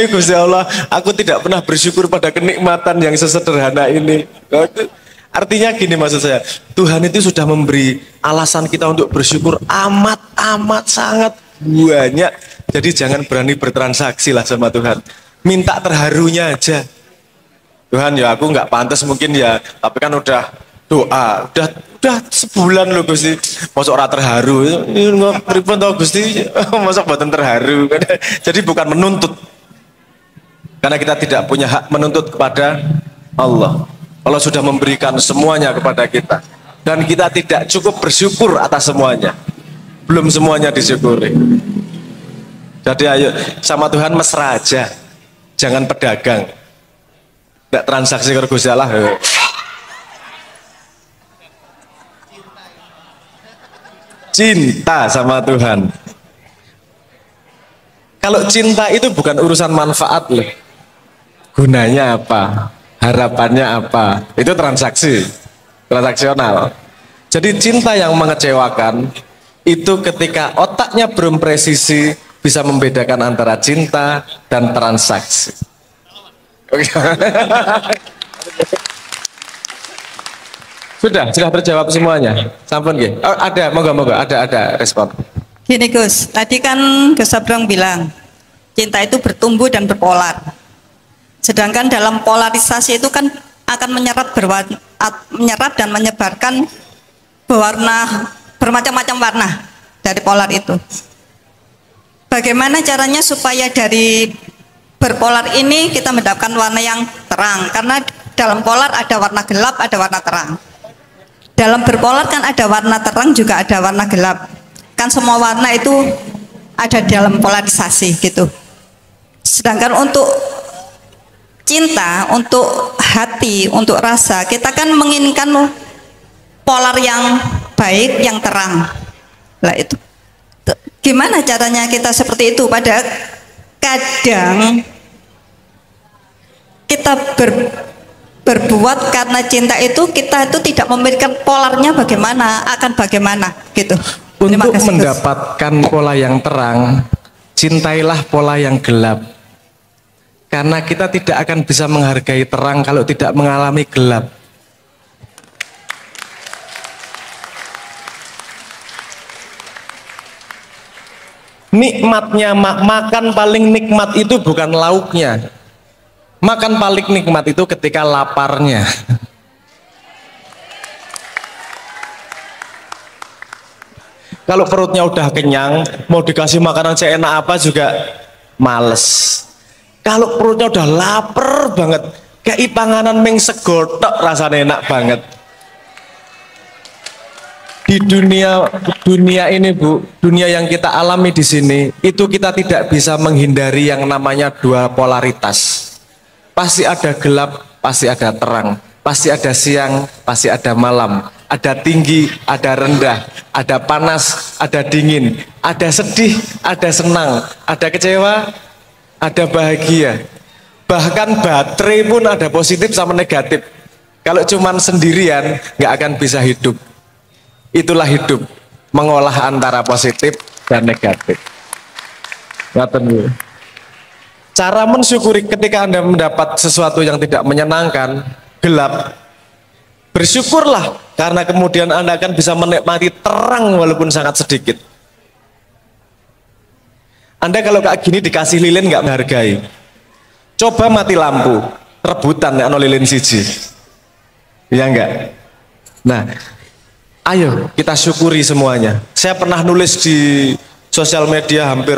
[SPEAKER 10] Gusti Allah. Aku tidak pernah bersyukur pada kenikmatan yang sesederhana ini. Artinya gini maksud saya, Tuhan itu sudah memberi alasan kita untuk bersyukur amat sangat banyak. Jadi jangan berani bertransaksi lah sama Tuhan. Minta terharunya aja. Tuhan ya aku nggak pantas mungkin ya, tapi kan udah doa, udah sebulan loh Gusti, masuk ora terharu, pripun toh Gusti, masuk buatan terharu. Jadi bukan menuntut, karena kita tidak punya hak menuntut kepada Allah. Allah sudah memberikan semuanya kepada kita, dan kita tidak cukup bersyukur atas semuanya, belum semuanya disyukuri. Jadi ayo sama Tuhan mesra aja, jangan pedagang. Tidak transaksi ke Gusti Allah. Cinta sama Tuhan. Kalau cinta itu bukan urusan manfaat loh. Gunanya apa? harapannya apa? Itu transaksi, transaksional. Jadi cinta yang mengecewakan itu ketika otaknya belum presisi bisa membedakan antara cinta dan transaksi. Sudah terjawab semuanya. Sampun nggih. Oh, ada, moga-moga ada respon.
[SPEAKER 8] Gini Gus, tadi kan Gus Sabrang bilang cinta itu bertumbuh dan berpolar. Sedangkan dalam polarisasi itu kan akan menyerap dan menyebarkan bermacam-macam warna dari polar itu. Bagaimana caranya supaya dari berpolar ini kita mendapatkan warna yang terang? Karena dalam polar ada warna gelap, ada warna terang. Dalam berpolar kan ada warna terang juga ada warna gelap. Kan semua warna itu ada dalam polarisasi gitu. Sedangkan untuk cinta, untuk hati, untuk rasa, kita kan menginginkan polar yang baik, yang terang. Lah itu gimana caranya kita seperti itu? Padahal kadang kita berbuat karena cinta itu, kita itu tidak memikirkan polarnya bagaimana, akan bagaimana gitu.
[SPEAKER 10] Untuk mendapatkan pola yang terang, cintailah pola yang gelap. Karena kita tidak akan bisa menghargai terang kalau tidak mengalami gelap. Nikmatnya makan paling nikmat itu bukan lauknya. Makan paling nikmat itu ketika laparnya. Kalau perutnya udah kenyang, mau dikasih makanan seenak apa juga males. Kalau perutnya udah lapar banget, kayak panganan ming segotok rasanya enak banget. Di dunia ini Bu, dunia yang kita alami di sini, itu kita tidak bisa menghindari yang namanya dua polaritas. Pasti ada gelap, pasti ada terang, pasti ada siang, pasti ada malam, ada tinggi, ada rendah, ada panas, ada dingin, ada sedih, ada senang, ada kecewa, ada bahagia. Bahkan baterai pun ada positif sama negatif. Kalau cuman sendirian nggak akan bisa hidup. Itulah hidup, mengolah antara positif dan negatif. Cara mensyukuri ketika Anda mendapat sesuatu yang tidak menyenangkan, gelap, bersyukurlah karena kemudian Anda akan bisa menikmati terang walaupun sangat sedikit. Anda kalau kayak gini dikasih lilin nggak menghargai. Coba mati lampu, rebutan ya lilin siji. Iya enggak? Nah, ayo kita syukuri semuanya. Saya pernah nulis di sosial media hampir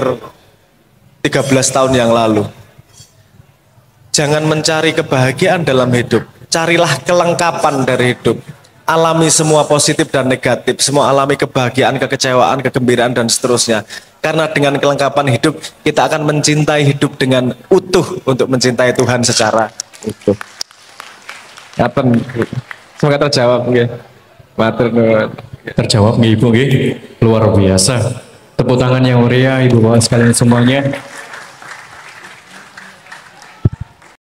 [SPEAKER 10] 13 tahun yang lalu. Jangan mencari kebahagiaan dalam hidup, carilah kelengkapan dari hidup. Alami semua positif dan negatif, semua alami kebahagiaan, kekecewaan, kegembiraan dan seterusnya. Karena dengan kelengkapan hidup, kita akan mencintai hidup dengan utuh untuk mencintai Tuhan secara utuh. Semoga terjawab nggih. Matur nuwun.
[SPEAKER 2] Terjawab nggih Ibu nggih. Luar biasa. Tepuk tangan yang meriah Ibu Bapak sekalian semuanya.